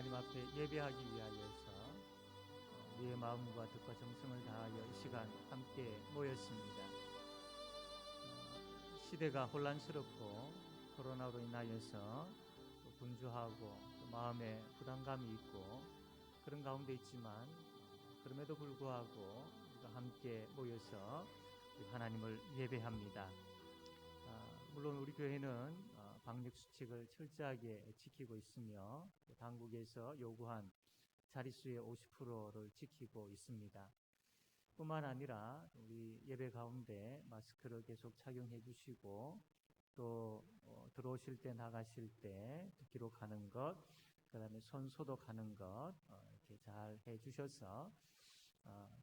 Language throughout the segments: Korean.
하나님 앞에 예배하기 위하여서 우리의 마음과 뜻과 정성을 다하여 이 시간 함께 모였습니다. 시대가 혼란스럽고 코로나로 인하여서 분주하고 마음에 부담감이 있고 그런 가운데 있지만 그럼에도 불구하고 우리가 함께 모여서 하나님을 예배합니다. 물론 우리 교회는 방역 수칙을 철저하게 지키고 있으며 당국에서 요구한 자릿수의 50%를 지키고 있습니다. 뿐만 아니라 우리 예배 가운데 마스크를 계속 착용해 주시고 또 들어오실 때 나가실 때 기록하는 것, 그 다음에 손 소독하는 것 이렇게 잘 해주셔서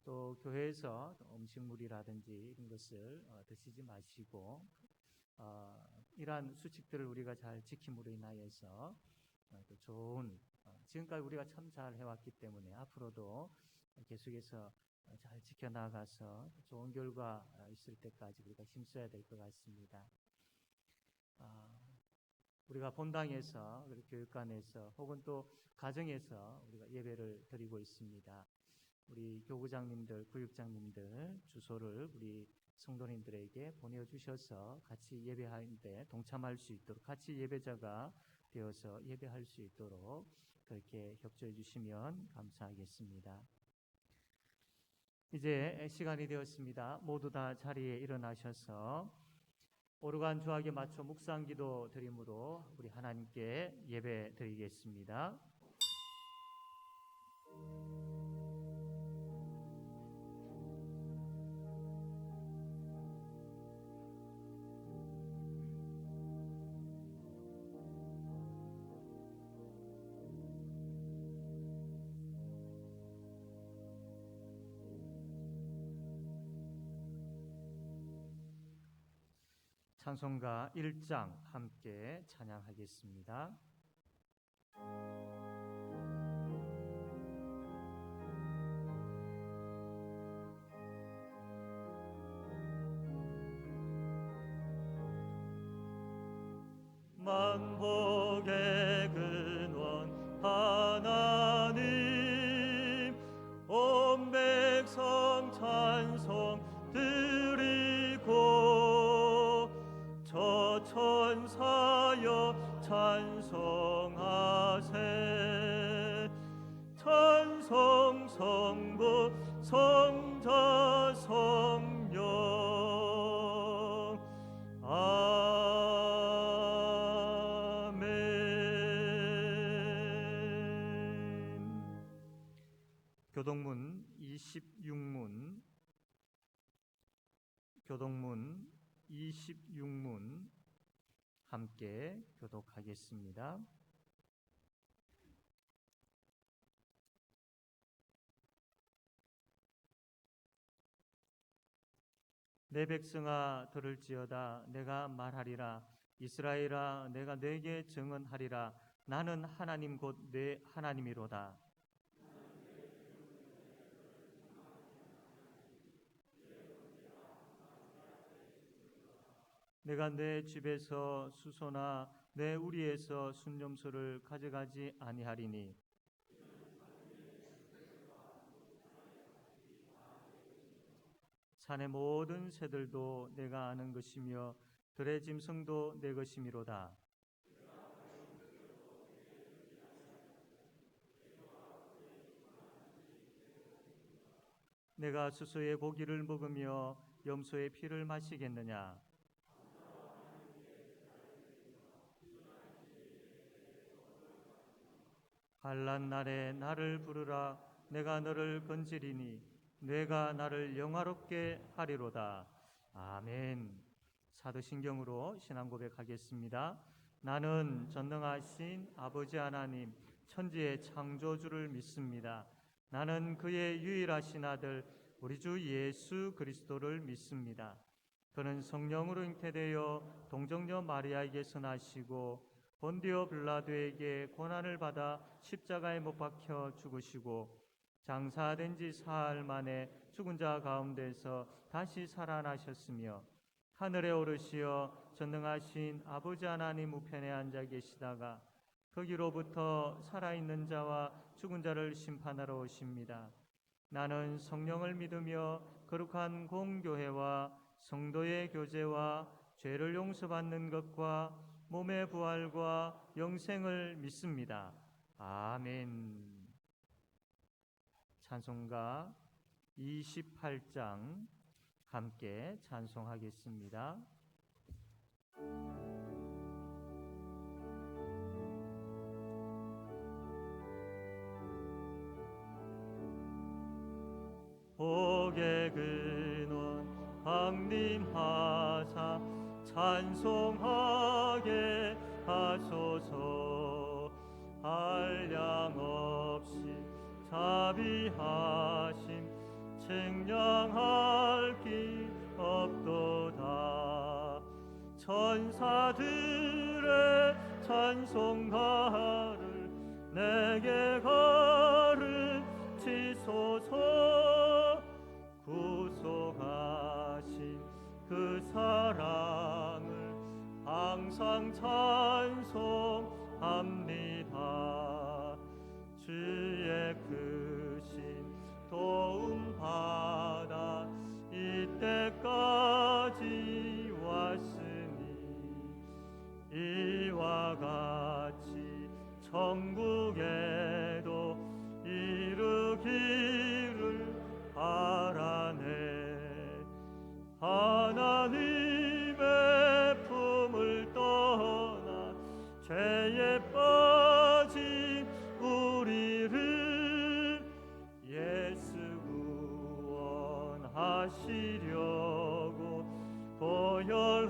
또 교회에서 음식물이라든지 이런 것을 드시지 마시고 이러한 수칙들을 우리가 잘 지킴으로 인하여서 또 좋은 지금까지 우리가 참 잘 해왔기 때문에 앞으로도 계속해서 잘 지켜나가서 좋은 결과 있을 때까지 우리가 힘써야 될 것 같습니다. 우리가 본당에서 그리고 교육관에서 혹은 또 가정에서 우리가 예배를 드리고 있습니다. 우리 교구장님들, 구육장님들 주소를 우리 성도님들에게 보내주셔서 같이 예배하는데 동참할 수 있도록 같이 예배자가 되어서 예배할 수 있도록 그렇게 협조해 주시면 감사하겠습니다. 이제 시간이 되었습니다. 모두 다 자리에 일어나셔서 오르간 주악에 맞춰 묵상기도 드림으로 우리 하나님께 예배 드리겠습니다. 찬송가 1장 함께 찬양하겠습니다. 만복의 근원 하나님 온 백성 찬송 드리고 저 천사여 찬송하세 찬송 성부 성자 성령 교동문 26문 함께 교독하겠습니다. 내 백성아 들을지어다 내가 말하리라 이스라엘아 내가 네게 증언하리라 나는 하나님 곧 내 하나님이로다. 내가 내 집에서 수소나 내 우리에서 순념소를 가져가지 아니하리니 산의 모든 새들도 내가 아는 것이며 들의 짐승도 내 것이미로다. 내가 수소의 고기를 먹으며 염소의 피를 마시겠느냐. 환난 날에 나를 부르라 내가 너를 건지리니 내가 나를 영화롭게 하리로다. 아멘. 사도신경으로 신앙 고백하겠습니다. 나는 전능하신 아버지 하나님 천지의 창조주를 믿습니다. 나는 그의 유일하신 아들 우리 주 예수 그리스도를 믿습니다. 그는 성령으로 잉태되어 동정녀 마리아에게서 나시고 본디오 빌라도에게 고난을 받아 십자가에 못 박혀 죽으시고 장사된 지 사흘 만에 죽은 자 가운데서 다시 살아나셨으며 하늘에 오르시어 전능하신 아버지 하나님 우편에 앉아 계시다가 거기로부터 살아있는 자와 죽은 자를 심판하러 오십니다. 나는 성령을 믿으며 거룩한 공교회와 성도의 교제와 죄를 용서받는 것과 몸의 부활과 영생을 믿습니다. 아멘. 찬송가 28장 함께 찬송하겠습니다. 복의 근원 강림하사 찬송하게 하소서. 한량없이 자비하심 측량할 길 없도다. 천사들의 찬송가를 내게 가르치소서. 구속하신 그 사랑을 항상 찬송합니다. 주의 크신 도움 받아 이때까지 왔으니 이와 같이 천국에도 이르기를 바라네. 하나님의 품을 떠나 죄에 빠진 우리를 예수 구원하시려고 보혈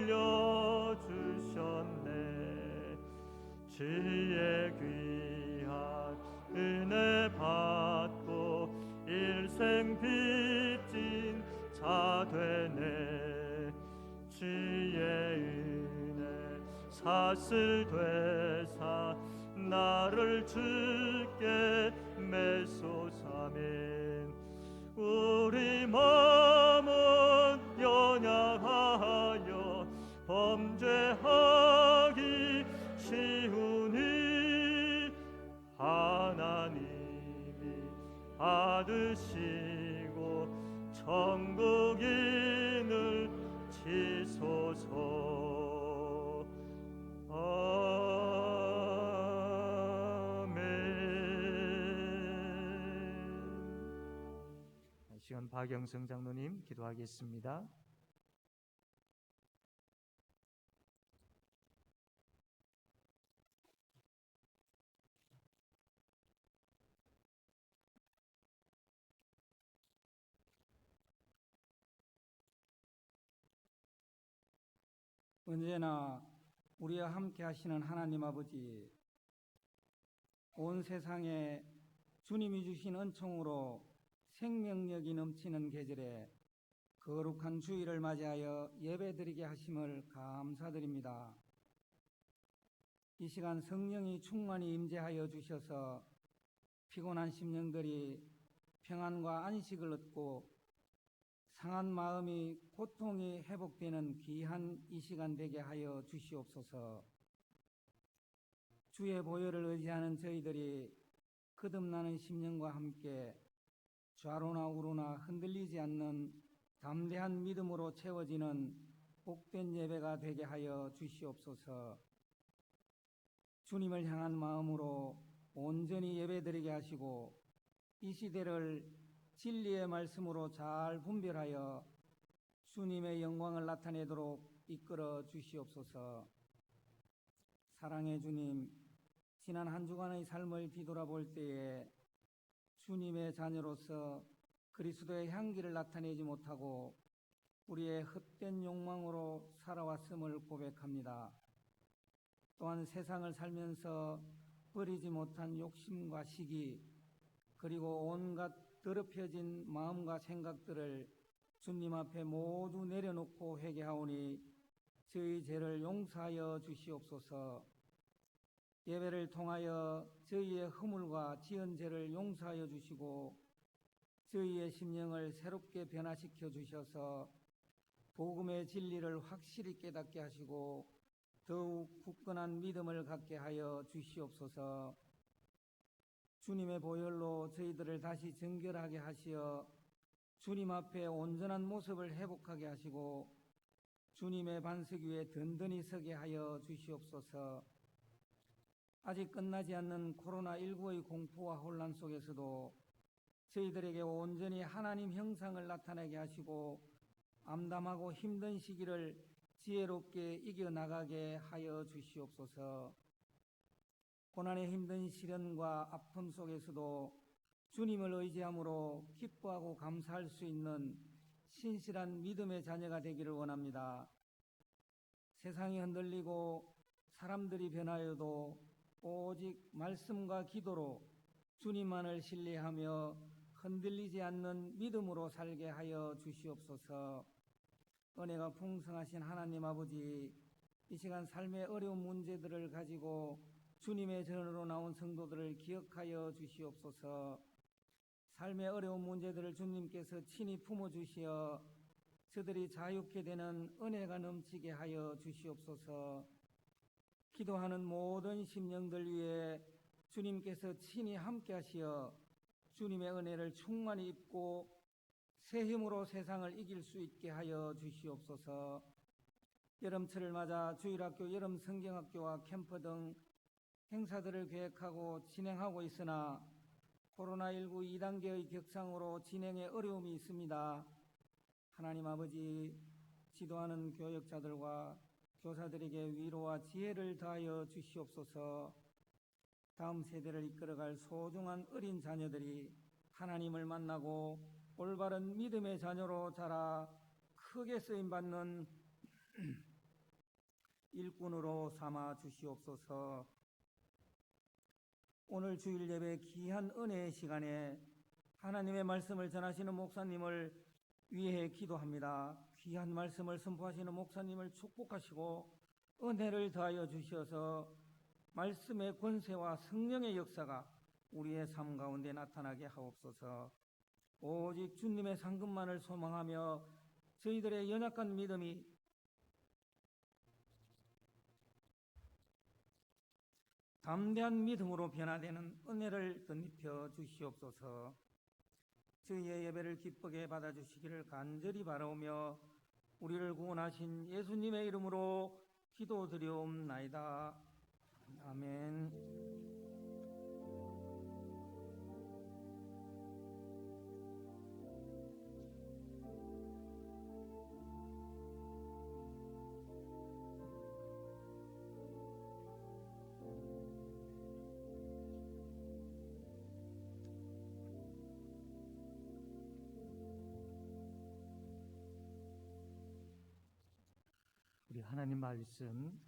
흘려주셨네. 주의 귀한 은혜 받고 일생 빚진 자 되네. 주의 은혜 사슬 되사 나를 주께 메소사멘. 우리 마음은 연약하여 범죄하기 쉬우니 하나님이 받으시고 천국인을 치소서. 아멘. 이 시간 박영성 장로님 기도하겠습니다. 언제나 우리와 함께 하시는 하나님 아버지, 온 세상에 주님이 주신 은총으로 생명력이 넘치는 계절에 거룩한 주일을 맞이하여 예배드리게 하심을 감사드립니다. 이 시간 성령이 충만히 임재하여 주셔서 피곤한 심령들이 평안과 안식을 얻고 상한 마음이 고통이 회복되는 귀한 이 시간 되게 하여 주시옵소서. 주의 보혈을 의지하는 저희들이 거듭나는 심령과 함께 좌로나 우로나 흔들리지 않는 담대한 믿음으로 채워지는 복된 예배가 되게 하여 주시옵소서. 주님을 향한 마음으로 온전히 예배드리게 하시고 이 시대를 진리의 말씀으로 잘 분별하여 주님의 영광을 나타내도록 이끌어 주시옵소서. 사랑의 주님, 지난 한 주간의 삶을 뒤돌아볼 때에 주님의 자녀로서 그리스도의 향기를 나타내지 못하고 우리의 헛된 욕망으로 살아왔음을 고백합니다. 또한 세상을 살면서 버리지 못한 욕심과 시기, 그리고 온갖 더럽혀진 마음과 생각들을 주님 앞에 모두 내려놓고 회개하오니 저희 죄를 용서하여 주시옵소서. 예배를 통하여 저희의 허물과 지은 죄를 용서하여 주시고 저희의 심령을 새롭게 변화시켜 주셔서 복음의 진리를 확실히 깨닫게 하시고 더욱 굳건한 믿음을 갖게 하여 주시옵소서. 주님의 보혈로 저희들을 다시 정결하게 하시어 주님 앞에 온전한 모습을 회복하게 하시고 주님의 반석 위에 든든히 서게 하여 주시옵소서. 아직 끝나지 않는 코로나19의 공포와 혼란 속에서도 저희들에게 온전히 하나님 형상을 나타내게 하시고 암담하고 힘든 시기를 지혜롭게 이겨나가게 하여 주시옵소서. 고난의 힘든 시련과 아픔 속에서도 주님을 의지함으로 기뻐하고 감사할 수 있는 신실한 믿음의 자녀가 되기를 원합니다. 세상이 흔들리고 사람들이 변하여도 오직 말씀과 기도로 주님만을 신뢰하며 흔들리지 않는 믿음으로 살게 하여 주시옵소서. 은혜가 풍성하신 하나님 아버지, 이 시간 삶의 어려운 문제들을 가지고 주님의 전으로 나온 성도들을 기억하여 주시옵소서. 삶의 어려운 문제들을 주님께서 친히 품어주시어 저들이 자유케 되는 은혜가 넘치게 하여 주시옵소서. 기도하는 모든 심령들 위해 주님께서 친히 함께 하시어 주님의 은혜를 충만히 입고 새 힘으로 세상을 이길 수 있게 하여 주시옵소서. 여름철을 맞아 주일학교, 여름성경학교와 캠프 등 행사들을 계획하고 진행하고 있으나 코로나19 2단계의 격상으로 진행에 어려움이 있습니다. 하나님 아버지, 지도하는 교역자들과 교사들에게 위로와 지혜를 더하여 주시옵소서. 다음 세대를 이끌어갈 소중한 어린 자녀들이 하나님을 만나고 올바른 믿음의 자녀로 자라 크게 쓰임받는 일꾼으로 삼아 주시옵소서. 오늘 주일 예배 귀한 은혜의 시간에 하나님의 말씀을 전하시는 목사님을 위해 기도합니다. 귀한 말씀을 선포하시는 목사님을 축복하시고 은혜를 더하여 주셔서 말씀의 권세와 성령의 역사가 우리의 삶 가운데 나타나게 하옵소서. 오직 주님의 상급만을 소망하며 저희들의 연약한 믿음이 담대한 믿음으로 변화되는 은혜를 덧입혀 주시옵소서. 저희의 예배를 기쁘게 받아주시기를 간절히 바라오며 우리를 구원하신 예수님의 이름으로 기도드리옵나이다. 아멘. 우리 하나님 말씀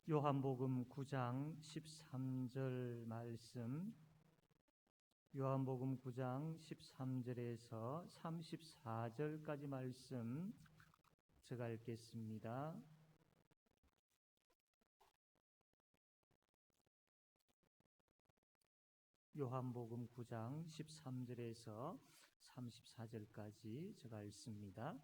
요한복음 9장 13절 말씀, 요한복음 9장 13절에서 34절까지 말씀 제가 읽겠습니다. 요한복음 9장 13절에서 34절까지 제가 읽습니다.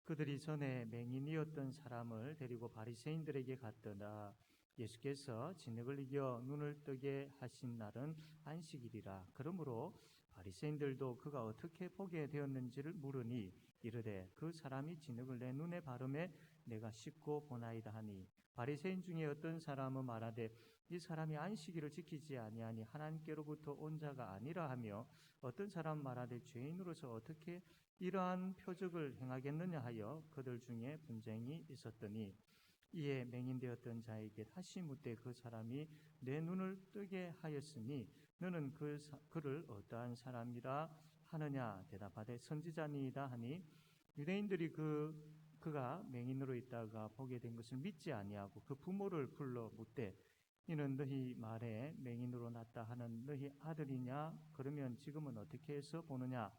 그들이 전에 맹인이었던 사람을 데리고 바리새인들에게 갔더라. 예수께서 진흙을 이겨 눈을 뜨게 하신 날은 안식일이라. 그러므로 바리새인들도 그가 어떻게 보게 되었는지를 물으니 이르되 그 사람이 진흙을 내 눈에 바르매 내가 씻고 보나이다 하니, 바리새인 중에 어떤 사람은 말하되 이 사람이 안식일을 지키지 아니하니 하나님께로부터 온 자가 아니라 하며, 어떤 사람은 말하되 죄인으로서 어떻게 이러한 표적을 행하겠느냐 하여 그들 중에 분쟁이 있었더니, 이에 맹인되었던 자에게 다시 묻되 그 사람이 내 눈을 뜨게 하였으니 너는 그를 어떠한 사람이라 하느냐? 대답하되 선지자니이다 하니, 유대인들이 그가 맹인으로 있다가 보게 된 것을 믿지 아니하고 그 부모를 불러 묻되 이는 너희 말에 맹인으로 났다 하는 너희 아들이냐? 그러면 지금은 어떻게 해서 보느냐?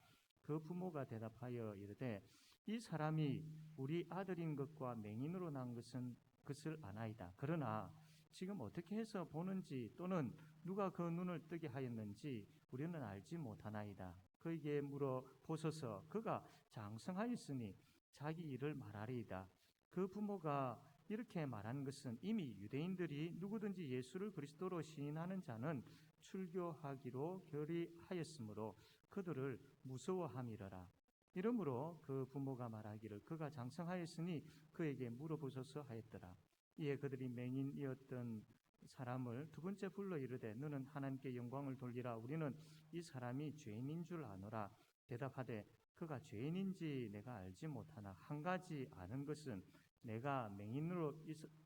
그 부모가 대답하여 이르되 이 사람이 우리 아들인 것과 맹인으로 난 것을 아나이다. 그러나 지금 어떻게 해서 보는지 또는 누가 그 눈을 뜨게 하였는지 우리는 알지 못하나이다. 그에게 물어 보소서. 그가 장성하였으니 자기 일을 말하리이다. 그 부모가 이렇게 말하는 것은 이미 유대인들이 누구든지 예수를 그리스도로 시인하는 자는 출교하기로 결의하였으므로 그들을 무서워함이러라. 이러므로 그 부모가 말하기를 그가 장성하였으니 그에게 물어보소서 하였더라. 이에 그들이 맹인이었던 사람을 두 번째 불러 이르되 너는 하나님께 영광을 돌리라. 우리는 이 사람이 죄인인 줄 아노라. 대답하되 그가 죄인인지 내가 알지 못하나 한 가지 아는 것은 내가 맹인으로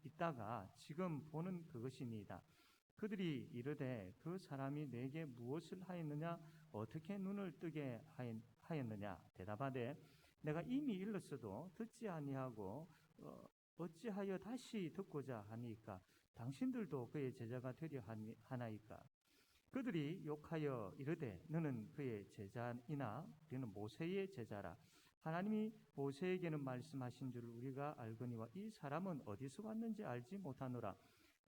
있다가 지금 보는 그것이니이다. 그들이 이르되 그 사람이 내게 무엇을 하였느냐? 어떻게 눈을 뜨게 하였느냐? 대답하되 내가 이미 일렀어도 듣지 아니하고 어찌하여 다시 듣고자 하니까? 당신들도 그의 제자가 되려 하나이까? 그들이 욕하여 이르되 너는 그의 제자이나 우리는 모세의 제자라. 하나님이 모세에게는 말씀하신 줄 우리가 알거니와 이 사람은 어디서 왔는지 알지 못하노라.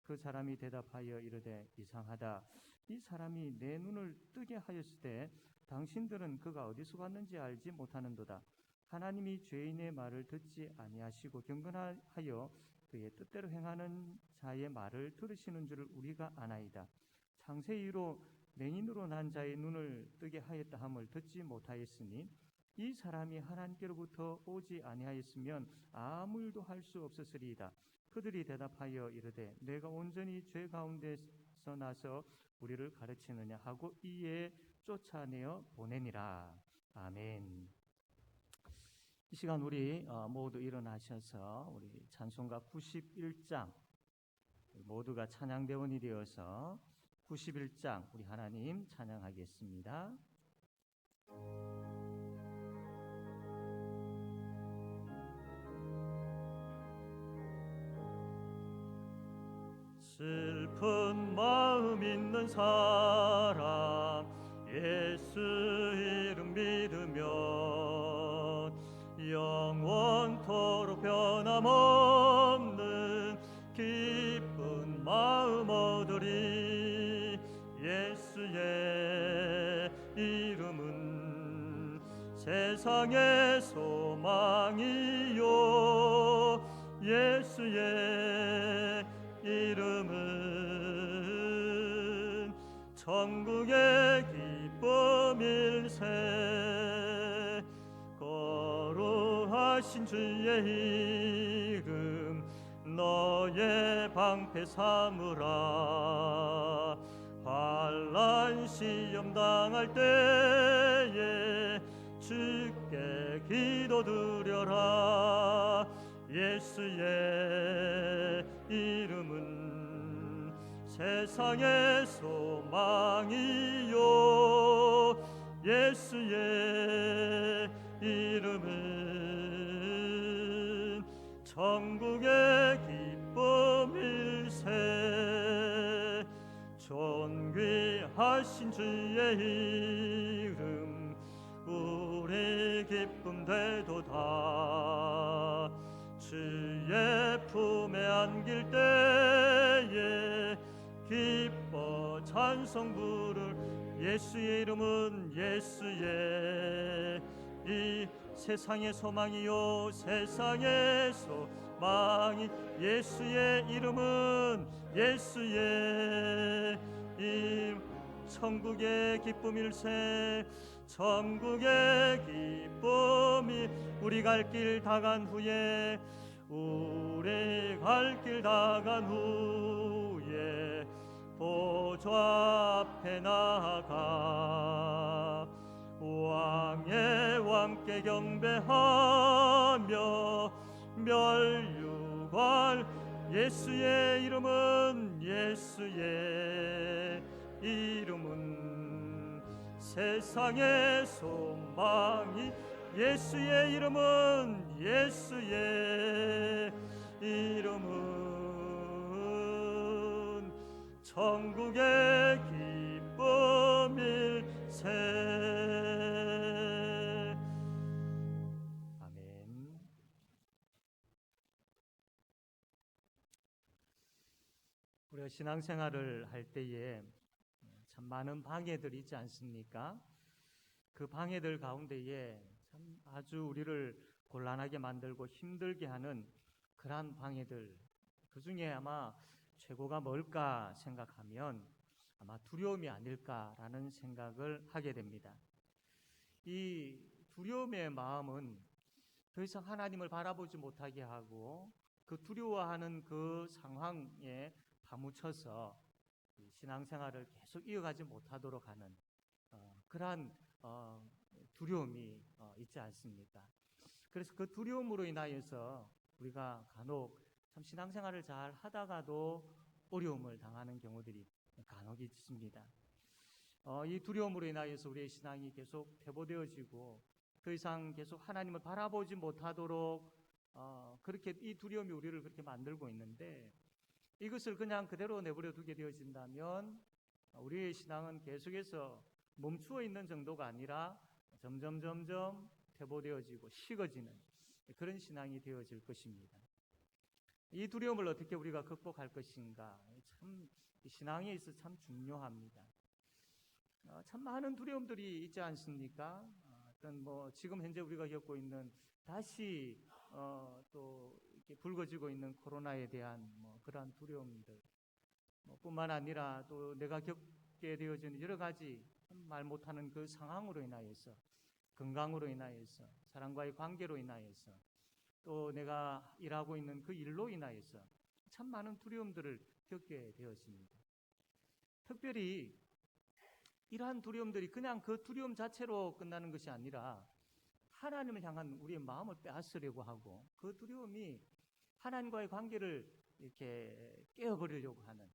그 사람이 대답하여 이르되 이상하다. 이 사람이 내 눈을 뜨게 하였을 때 당신들은 그가 어디서 왔는지 알지 못하는도다. 하나님이 죄인의 말을 듣지 아니하시고 경건하여 그의 뜻대로 행하는 자의 말을 들으시는 줄 우리가 아나이다. 창세 이후로 맹인으로 난 자의 눈을 뜨게 하였다 함을 듣지 못하였으니 이 사람이 하나님께로부터 오지 아니하였으면 아무 일도 할 수 없었으리이다. 그들이 대답하여 이르되 내가 온전히 죄 가운데서 나서 우리를 가르치느냐 하고 이에 쫓아내어 보내니라. 아멘. 이 시간 우리 모두 일어나셔서 우리 찬송가 91장 모두가 찬양대원이 되어서 91장 우리 하나님 찬양하겠습니다. 슬픈 마음 있는 사람 예수 이름 믿으면 영원토록 변함없는 기쁜 마음 얻으리. 예수의 이름은 세상의 소망이요 예수의 이름은 천국의 기쁨일세. 거룩하신 주의 이름 너의 방패 삼으라. 환난 시험 당할 때에 주께 기도드려라. 예수의 이름은 세상의 소망이요 예수의 이름은 천국의 기쁨일세. 존귀하신 주의 이름 우리 기쁨 되도다. 주의 품에 안길 때에 기뻐 찬송 부를. 예수의 이름은 예수의 이 세상의 소망이요 세상의 소망이 예수의 이름은 예수의 이 천국의 기쁨일세. 천국의 기쁨이 우리 갈 길 다 간 후에 우리 갈 길 다 간 후에 보좌 앞에 나아가 왕의 왕께 경배하며 멸류관. 예수의 이름은 예수의 이름은 세상의 소망이 예수의 이름은 예수의 이름은 천국의 기쁨일세. 아멘. 우리가 신앙생활을 할 때에 참 많은 방해들이 있지 않습니까? 그 방해들 가운데에 참 아주 우리를 곤란하게 만들고 힘들게 하는 그러한 방해들 그 중에 아마 최고가 뭘까 생각하면 아마 두려움이 아닐까라는 생각을 하게 됩니다. 이 두려움의 마음은 더 이상 하나님을 바라보지 못하게 하고 그 두려워하는 그 상황에 파묻혀서 신앙생활을 계속 이어가지 못하도록 하는 그러한 두려움이 있지 않습니까? 그래서 그 두려움으로 인하여서 우리가 간혹 참 신앙생활을 잘 하다가도 어려움을 당하는 경우들이 간혹 있습니다. 이 두려움으로 인하여서 우리의 신앙이 계속 퇴보되어지고 더 이상 계속 하나님을 바라보지 못하도록 그렇게 이 두려움이 우리를 그렇게 만들고 있는데, 이것을 그냥 그대로 내버려 두게 되어진다면 우리의 신앙은 계속해서 멈추어 있는 정도가 아니라 점점 퇴보되어지고 식어지는 그런 신앙이 되어질 것입니다. 이 두려움을 어떻게 우리가 극복할 것인가, 참 신앙에 있어 참 중요합니다. 참 많은 두려움들이 있지 않습니까? 어떤 지금 현재 우리가 겪고 있는 다시 또 이렇게 불거지고 있는 코로나에 대한 그러한 두려움들, 뿐만 아니라 또 내가 겪게 되어지는 여러 가지 말 못하는 그 상황으로 인하여서, 건강으로 인하여서, 사람과의 관계로 인하여서, 또 내가 일하고 있는 그 일로 인하여서 참 많은 두려움들을 겪게 되었습니다. 특별히 이러한 두려움들이 그냥 그 두려움 자체로 끝나는 것이 아니라 하나님을 향한 우리의 마음을 빼앗으려고 하고, 그 두려움이 하나님과의 관계를 이렇게 깨어버리려고 하는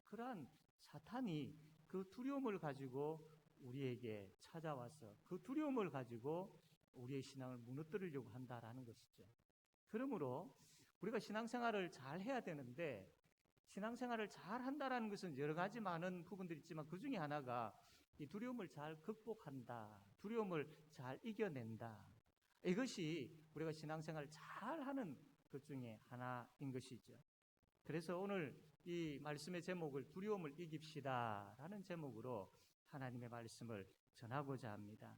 그러한 사탄이 그 두려움을 가지고 우리에게 찾아와서 그 두려움을 가지고 우리의 신앙을 무너뜨리려고 한다라는 것이죠. 그러므로 우리가 신앙생활을 잘 해야 되는데, 신앙생활을 잘 한다라는 것은 여러 가지 많은 부분들이 있지만 그 중에 하나가 이 두려움을 잘 극복한다, 두려움을 잘 이겨낸다, 이것이 우리가 신앙생활을 잘 하는 것 중에 하나인 것이죠. 그래서 오늘 이 말씀의 제목을 두려움을 이깁시다 라는 제목으로 하나님의 말씀을 전하고자 합니다.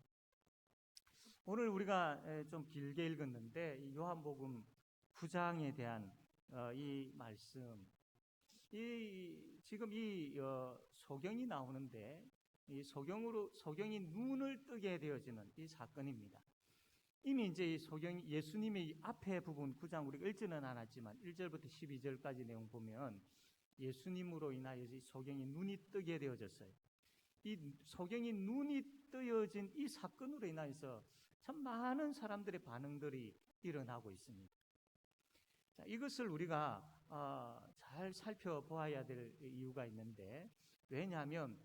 오늘 우리가 좀 길게 읽었는데 이 요한복음 9장에 대한 이 말씀, 지금 이 소경이 나오는데 이 소경이 눈을 뜨게 되어지는 이 사건입니다. 이미 이제 이 소경이 예수님의 앞에 부분 9장 우리가 읽지는 않았지만 1절부터 12절까지 내용 보면 예수님으로 인하여 이 소경이 눈이 뜨게 되어졌어요. 이 소경이 눈이 뜨여진 이 사건으로 인하여서 참 많은 사람들의 반응들이 일어나고 있습니다. 자, 이것을 우리가 잘 살펴보아야 될 이유가 있는데, 왜냐하면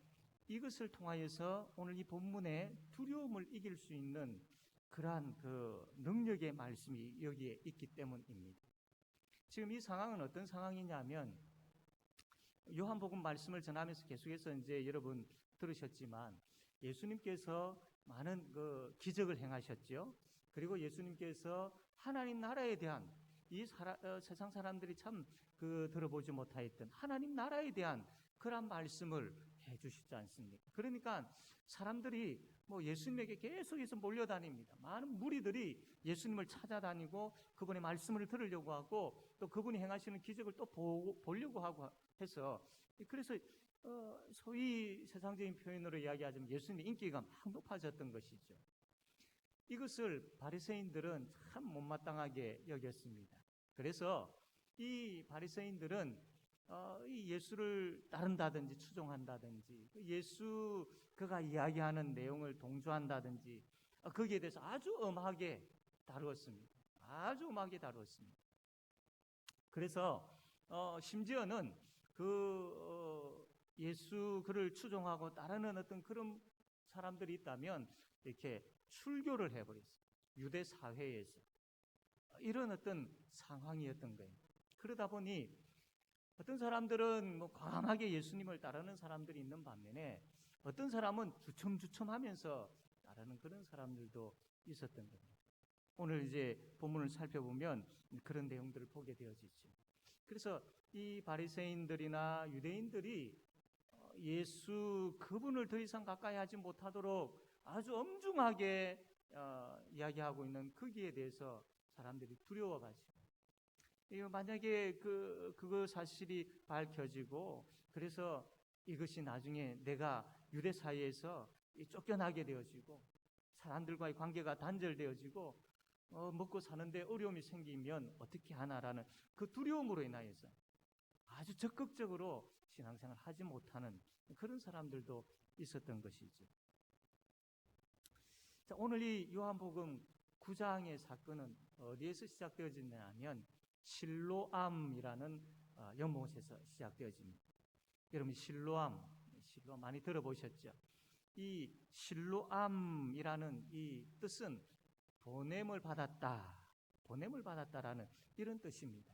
이것을 통하여서 오늘 이 본문에 두려움을 이길 수 있는 그러한 그 능력의 말씀이 여기에 있기 때문입니다. 지금 이 상황은 어떤 상황이냐면, 요한복음 말씀을 전하면서 계속해서 이제 여러분 들으셨지만 예수님께서 많은 그 기적을 행하셨죠. 그리고 예수님께서 하나님 나라에 대한 세상 사람들이 참 들어보지 못하였던 하나님 나라에 대한 그런 말씀을 해주시지 않습니까? 그러니까 사람들이 예수님에게 계속해서 몰려다닙니다. 많은 무리들이 예수님을 찾아다니고 그분의 말씀을 들으려고 하고 또 그분이 행하시는 기적을 또 보려고 하고 해서, 그래서 소위 세상적인 표현으로 이야기하자면 예수님의 인기가 막 높아졌던 것이죠. 이것을 바리새인들은 참 못마땅하게 여겼습니다. 그래서 이 바리새인들은 이 예수를 따른다든지 추종한다든지 예수 그가 이야기하는 내용을 동조한다든지 거기에 대해서 아주 엄하게 다루었습니다. 아주 엄하게 다루었습니다. 그래서 심지어는 예수 그를 추종하고 따르는 어떤 그런 사람들이 있다면 이렇게 출교를 해버렸어요. 유대 사회에서 이런 어떤 상황이었던 거예요. 그러다 보니 어떤 사람들은 과감하게 예수님을 따르는 사람들이 있는 반면에 어떤 사람은 주춤주춤하면서 따르는 그런 사람들도 있었던 겁니다. 오늘 이제 본문을 살펴보면 그런 내용들을 보게 되어지죠. 그래서 이 바리새인들이나 유대인들이 예수 그분을 더 이상 가까이 하지 못하도록 아주 엄중하게 이야기하고 있는 거기에 대해서 사람들이 두려워가지고 만약에 그거 사실이 밝혀지고 그래서 이것이 나중에 내가 유대 사회에서 쫓겨나게 되어지고 사람들과의 관계가 단절되어지고 먹고 사는데 어려움이 생기면 어떻게 하나라는 그 두려움으로 인하여서 아주 적극적으로 신앙생활을 하지 못하는 그런 사람들도 있었던 것이죠. 자, 오늘 이 요한복음 9장의 사건은 어디에서 시작되어지냐면 실로암이라는 연못에서 시작되어집니다. 여러분 실로암 많이 들어보셨죠? 이 실로암이라는 이 뜻은 보냄을 받았다라는 이런 뜻입니다.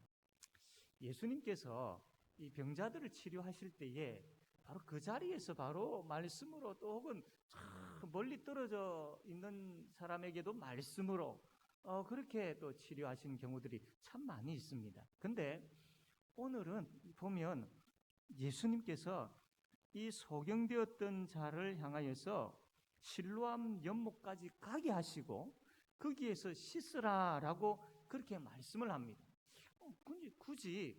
예수님께서 이 병자들을 치료하실 때에 바로 그 자리에서 바로 말씀으로 또 혹은 멀리 떨어져 있는 사람에게도 말씀으로 그렇게 또 치료하시는 경우들이 참 많이 있습니다. 근데 오늘은 보면 예수님께서 이 소경되었던 자를 향하여서 실로암 연못까지 가게 하시고 거기에서 씻으라라고 그렇게 말씀을 합니다. 굳이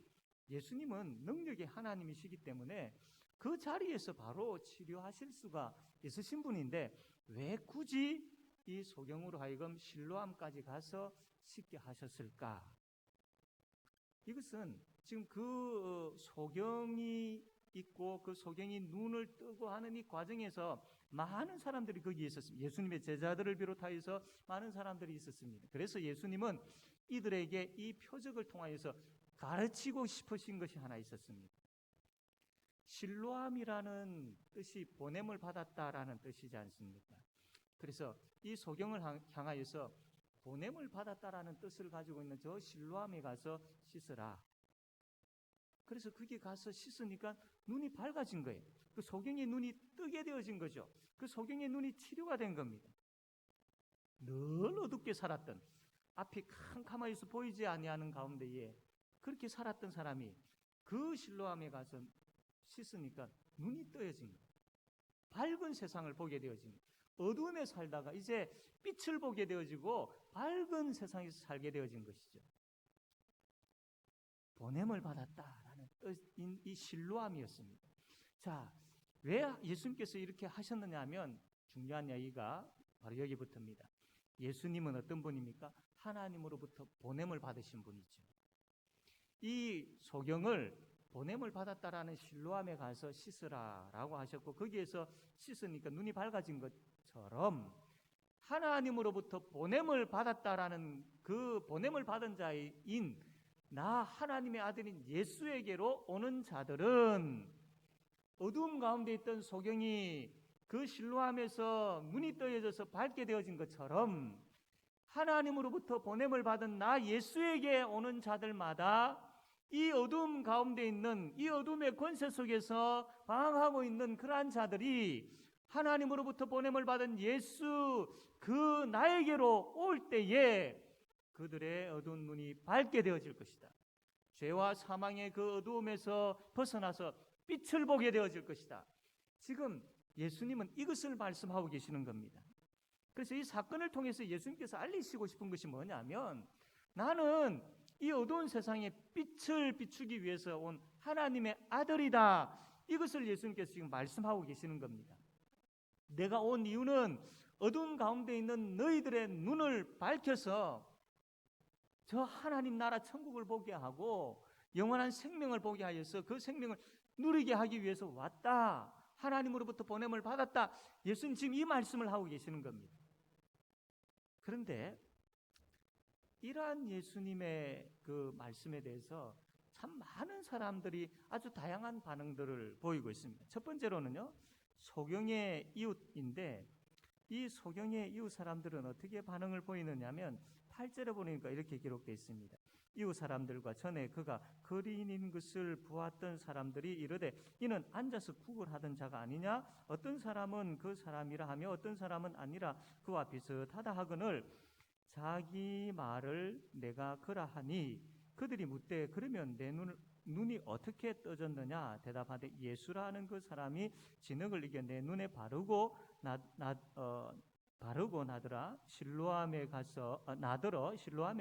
예수님은 능력의 하나님이시기 때문에 그 자리에서 바로 치료하실 수가 있으신 분인데 왜 굳이 이 소경으로 하여금 실로암까지 가서 씻게 하셨을까? 이것은 지금 그 소경이 있고 그 소경이 눈을 뜨고 하는 이 과정에서 많은 사람들이 거기에 있었습니다. 예수님의 제자들을 비롯하여서 많은 사람들이 있었습니다. 그래서 예수님은 이들에게 이 표적을 통하여서 가르치고 싶으신 것이 하나 있었습니다. 실로암이라는 뜻이 보냄을 받았다라는 뜻이지 않습니까? 그래서 이 소경을 향하여서 보냄을 받았다라는 뜻을 가지고 있는 저 실로암에 가서 씻으라. 그래서 거기 가서 씻으니까 눈이 밝아진 거예요. 그 소경의 눈이 뜨게 되어진 거죠. 그 소경의 눈이 치료가 된 겁니다. 늘 어둡게 살았던 앞이 캄캄하여서 보이지 아니하는 가운데에 그렇게 살았던 사람이 그 실로암에 가서 씻으니까 눈이 떠여진 거예요. 밝은 세상을 보게 되어진 거예요. 어두움에 살다가 이제 빛을 보게 되어지고 밝은 세상에서 살게 되어진 것이죠. 보냄을 받았다라는 뜻인 이 실로암이었습니다. 자, 왜 예수님께서 이렇게 하셨느냐 하면 중요한 이야기가 바로 여기부터입니다. 예수님은 어떤 분입니까? 하나님으로부터 보냄을 받으신 분이죠. 이 소경을 보냄을 받았다라는 실로암에 가서 씻으라라고 하셨고 거기에서 씻으니까 눈이 밝아진 것처럼 하나님으로부터 보냄을 받았다라는 그 보냄을 받은 자인 나 하나님의 아들인 예수에게로 오는 자들은 어두움 가운데 있던 소경이 그 실로암에서 눈이 떠여져서 밝게 되어진 것처럼 하나님으로부터 보냄을 받은 나 예수에게 오는 자들마다 이 어두움 가운데 있는 이 어둠의 권세 속에서 방황하고 있는 그러한 자들이 하나님으로부터 보냄을 받은 예수 그 나에게로 올 때에 그들의 어두운 눈이 밝게 되어질 것이다. 죄와 사망의 그 어두움에서 벗어나서 빛을 보게 되어질 것이다. 지금 예수님은 이것을 말씀하고 계시는 겁니다. 그래서 이 사건을 통해서 예수님께서 알리시고 싶은 것이 뭐냐면 나는 이 어두운 세상에 빛을 비추기 위해서 온 하나님의 아들이다. 이것을 예수님께서 지금 말씀하고 계시는 겁니다. 내가 온 이유는 어두운 가운데 있는 너희들의 눈을 밝혀서 저 하나님 나라 천국을 보게 하고 영원한 생명을 보게 하여서 그 생명을 누리게 하기 위해서 왔다. 하나님으로부터 보냄을 받았다. 예수님 지금 이 말씀을 하고 계시는 겁니다. 그런데 이러한 예수님의 그 말씀에 대해서 참 많은 사람들이 아주 다양한 반응들을 보이고 있습니다. 첫 번째로는요, 소경의 이웃인데 이 소경의 이웃 사람들은 어떻게 반응을 보이느냐면 8절에 보니까 이렇게 기록되어 있습니다. 이웃 사람들과 전에 그가 거리인인 것을 보았던 사람들이 이르되 이는 앉아서 구걸하던 자가 아니냐? 어떤 사람은 그 사람이라 하며 어떤 사람은 아니라 그와 비슷하다 하거늘 자기 말을 내가 그러하니 그들이 묻되 그러면 내 눈이 어떻게 떠졌느냐? 대답하되 예수라는 그 사람이 진흙을 이겨 내 눈에 바르고 바르고 나더러 실로암에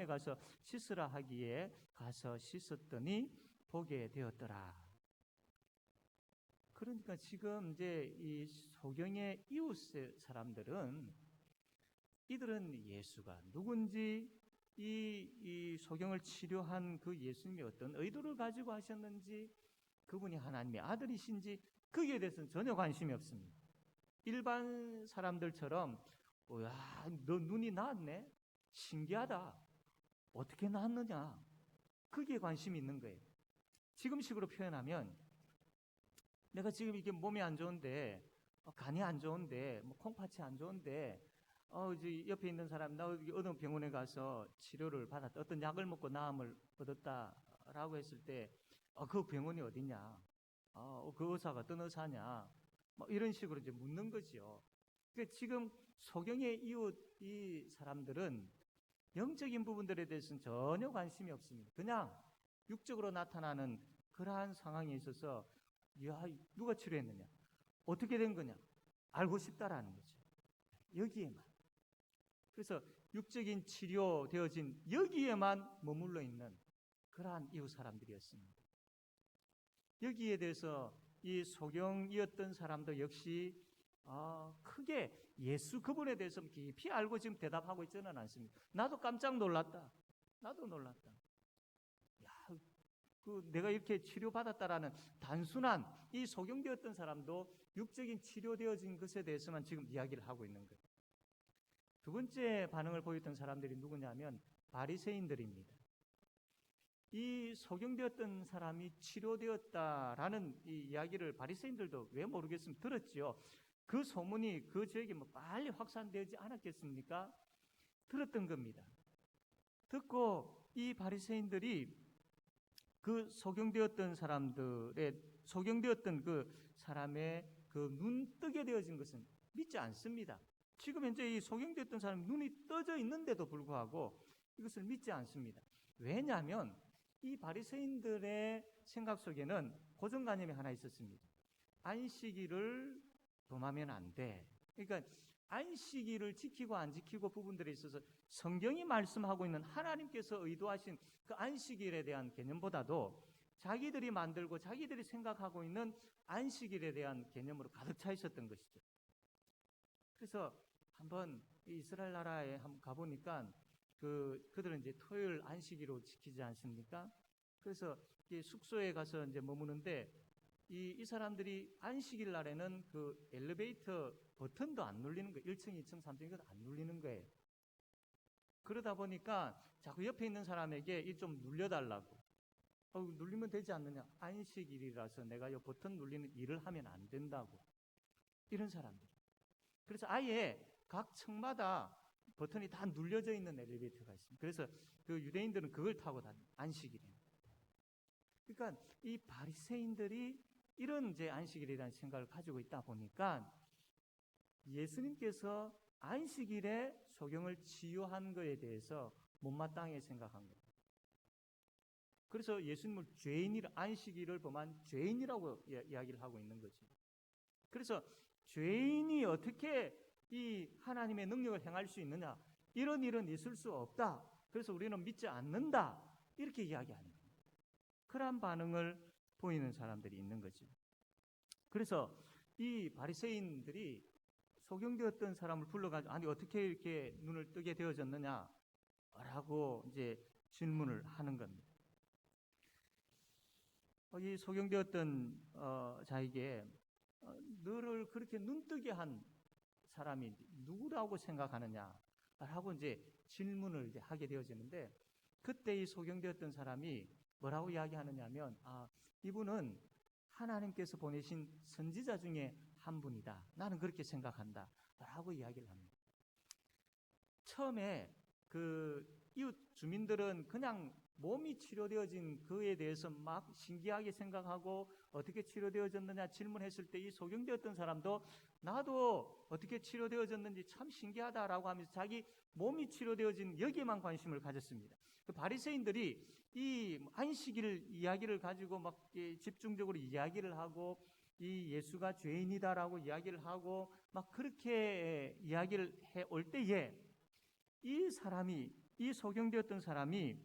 가서 씻으라 하기에 가서 씻었더니 보게 되었더라. 그러니까 지금 이제 이 소경의 이웃 사람들은 이들은 예수가 누군지 이 소경을 치료한 그 예수님이 어떤 의도를 가지고 하셨는지 그분이 하나님의 아들이신지 거기에 대해서는 전혀 관심이 없습니다. 일반 사람들처럼 야, 너 눈이 나았네? 신기하다. 어떻게 나았느냐? 거기에 관심이 있는 거예요. 지금식으로 표현하면 내가 지금 이게 몸이 안 좋은데 간이 안 좋은데 뭐 콩팥이 안 좋은데 이제 옆에 있는 사람 나 어느 병원에 가서 치료를 받았다. 어떤 약을 먹고 나음을 얻었다라고 했을 때 그 병원이 어디냐? 그 의사가 어떤 의사냐? 뭐 이런 식으로 이제 묻는 거지요. 그러니까 지금 소경의 이웃 이 사람들은 영적인 부분들에 대해서는 전혀 관심이 없습니다. 그냥 육적으로 나타나는 그러한 상황에 있어서 야, 누가 치료했느냐? 어떻게 된 거냐? 알고 싶다라는 거죠. 여기에만. 그래서 육적인 치료되어진 여기에만 머물러 있는 그러한 이웃 사람들이었습니다. 여기에 대해서 이 소경이었던 사람도 역시 크게 예수 그분에 대해서 깊이 알고 지금 대답하고 있지는 않습니다. 나도 깜짝 놀랐다. 나도 놀랐다. 야, 내가 이렇게 치료받았다라는 단순한 이 소경되었던 사람도 육적인 치료되어진 것에 대해서만 지금 이야기를 하고 있는 거예요. 두 번째 반응을 보였던 사람들이 누구냐면 바리새인들입니다. 이 소경되었던 사람이 치료되었다라는 이 이야기를 바리새인들도 왜 모르겠으면 들었지요. 그 소문이 그 지역에 뭐 빨리 확산되지 않았겠습니까? 들었던 겁니다. 듣고 이 바리새인들이 그 소경되었던 그 사람의 그 눈 뜨게 되어진 것은 믿지 않습니다. 지금 현재 이 소경되었던 사람 눈이 떠져 있는데도 불구하고 이것을 믿지 않습니다. 왜냐하면 이 바리새인들의 생각 속에는 고정관념이 하나 있었습니다. 안식일을 범하면 안 돼. 그러니까 안식일을 지키고 안 지키고 부분들에 있어서 성경이 말씀하고 있는 하나님께서 의도하신 그 안식일에 대한 개념보다도 자기들이 만들고 자기들이 생각하고 있는 안식일에 대한 개념으로 가득 차 있었던 것이죠. 그래서 한번 이스라엘 나라에 한번 가보니까 그들은 이제 토요일 안식일로 지키지 않습니까? 그래서 숙소에 가서 이제 머무는데 이 사람들이 안식일 날에는 그 엘리베이터 버튼도 안 눌리는 거예요. 1층, 2층, 3층 이것도 안 눌리는 거예요. 그러다 보니까 자꾸 옆에 있는 사람에게 이 좀 눌려달라고. 눌리면 되지 않느냐? 안식일이라서 내가 이 버튼 눌리는 일을 하면 안 된다고. 이런 사람들. 그래서 아예 각 층마다 버튼이 다 눌려져 있는 엘리베이터가 있습니다. 그래서 그 유대인들은 그걸 타고 다니는 안식일에. 그러니까 이 바리새인들이 이런 이제 안식일에 대한 생각을 가지고 있다 보니까 예수님께서 안식일에 소경을 치유한 것에 대해서 못마땅하게 생각한 거예요. 그래서 예수님을 안식일을 범한 죄인이라고 이야기를 하고 있는 거죠. 그래서 죄인이 어떻게 이 하나님의 능력을 행할 수 있느냐? 이런 일은 있을 수 없다. 그래서 우리는 믿지 않는다. 이렇게 이야기하는 거예요. 그러한 반응을 보이는 사람들이 있는 거죠. 그래서 이 바리새인들이 소경되었던 사람을 불러가지고 아니 어떻게 이렇게 눈을 뜨게 되어졌느냐라고 이제 질문을 하는 겁니다. 이 소경되었던 자에게 너를 그렇게 눈뜨게 한 사람이 누구라고 생각하느냐라고 이제 질문을 이제 하게 되어지는데 그때 이 소경되었던 사람이 뭐라고 이야기하느냐면 이분은 하나님께서 보내신 선지자 중에 한 분이다. 나는 그렇게 생각한다. 라고 이야기를 합니다. 처음에 그 이웃 주민들은 그냥 몸이 치료되어진 그에 대해서 막 신기하게 생각하고 어떻게 치료되어졌느냐 질문했을 때 이 소경되었던 사람도 나도 어떻게 치료되어졌는지 참 신기하다라고 하면서 자기 몸이 치료되어진 여기에만 관심을 가졌습니다. 그 바리새인들이 이 안식일 이야기를 가지고 막 집중적으로 이야기를 하고 이 예수가 죄인이다라고 이야기를 하고 막 그렇게 이야기를 해 올 때에 이 사람이, 이 소경되었던 사람이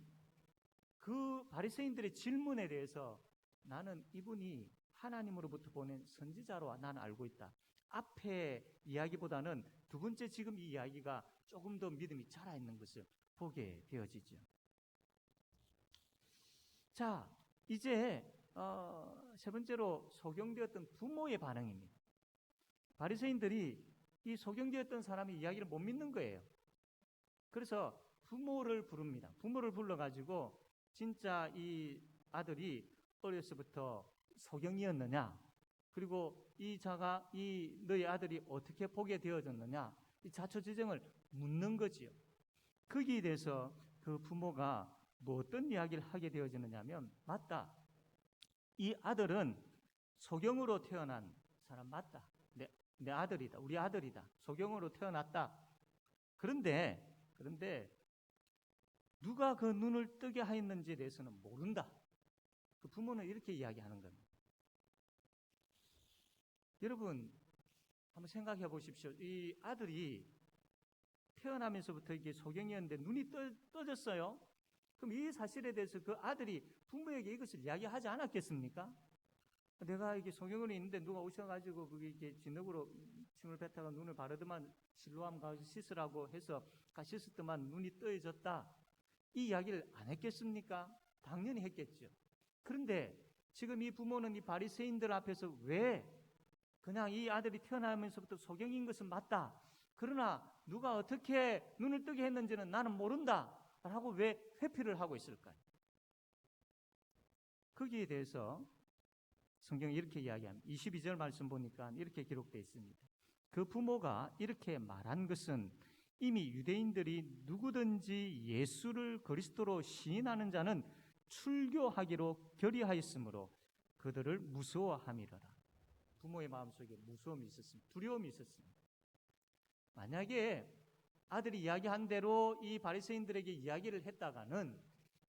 그 바리새인들의 질문에 대해서 나는 이분이 하나님으로부터 보낸 선지자로 나는 알고 있다. 앞에 이야기보다는 두 번째 지금 이 이야기가 조금 더 믿음이 자라 있는 것을 보게 되어지죠. 자, 이제 세 번째로 소경되었던 부모의 반응입니다. 바리새인들이 이 소경되었던 사람이 이야기를 못 믿는 거예요. 그래서 부모를 부릅니다. 부모를 불러가지고 진짜 이 아들이 어려서부터 소경이었느냐, 그리고 이 너희 아들이 어떻게 보게 되어졌느냐, 이 자초지정을 묻는 거지요. 거기에 대해서 그 부모가 뭐 어떤 이야기를 하게 되어지느냐면, 맞다, 이 아들은 소경으로 태어난 사람 맞다. 내 아들이다. 우리 아들이다. 소경으로 태어났다. 그런데 누가 그 눈을 뜨게 하였는지에 대해서는 모른다. 그 부모는 이렇게 이야기하는 겁니다. 여러분 한번 생각해 보십시오. 이 아들이 태어나면서부터 이게 소경이었는데 눈이 떠졌어요. 그럼 이 사실에 대해서 그 아들이 부모에게 이것을 이야기하지 않았겠습니까? 내가 이게 소경으로 있는데 누가 오셔가지고 그게 이게 진흙으로 침을 뱉다가 눈을 바르더만 실로암 가서 씻으라고 해서 가 씻었더만 눈이 떠져졌다. 이 이야기를 안 했겠습니까? 당연히 했겠죠. 그런데 지금 이 부모는 이 바리새인들 앞에서 왜 그냥 이 아들이 태어나면서부터 소경인 것은 맞다. 그러나 누가 어떻게 눈을 뜨게 했는지는 나는 모른다. 라고 왜 회피를 하고 있을까요? 거기에 대해서 성경이 이렇게 이야기합니다. 22절 말씀 보니까 이렇게 기록되어 있습니다. 그 부모가 이렇게 말한 것은 이미 유대인들이 누구든지 예수를 그리스도로 시인하는 자는 출교하기로 결의하였으므로 그들을 무서워함이로라. 부모의 마음속에 무서움이 있었습니다. 두려움이 있었습니다. 만약에 아들이 이야기한 대로 이 바리새인들에게 이야기를 했다가는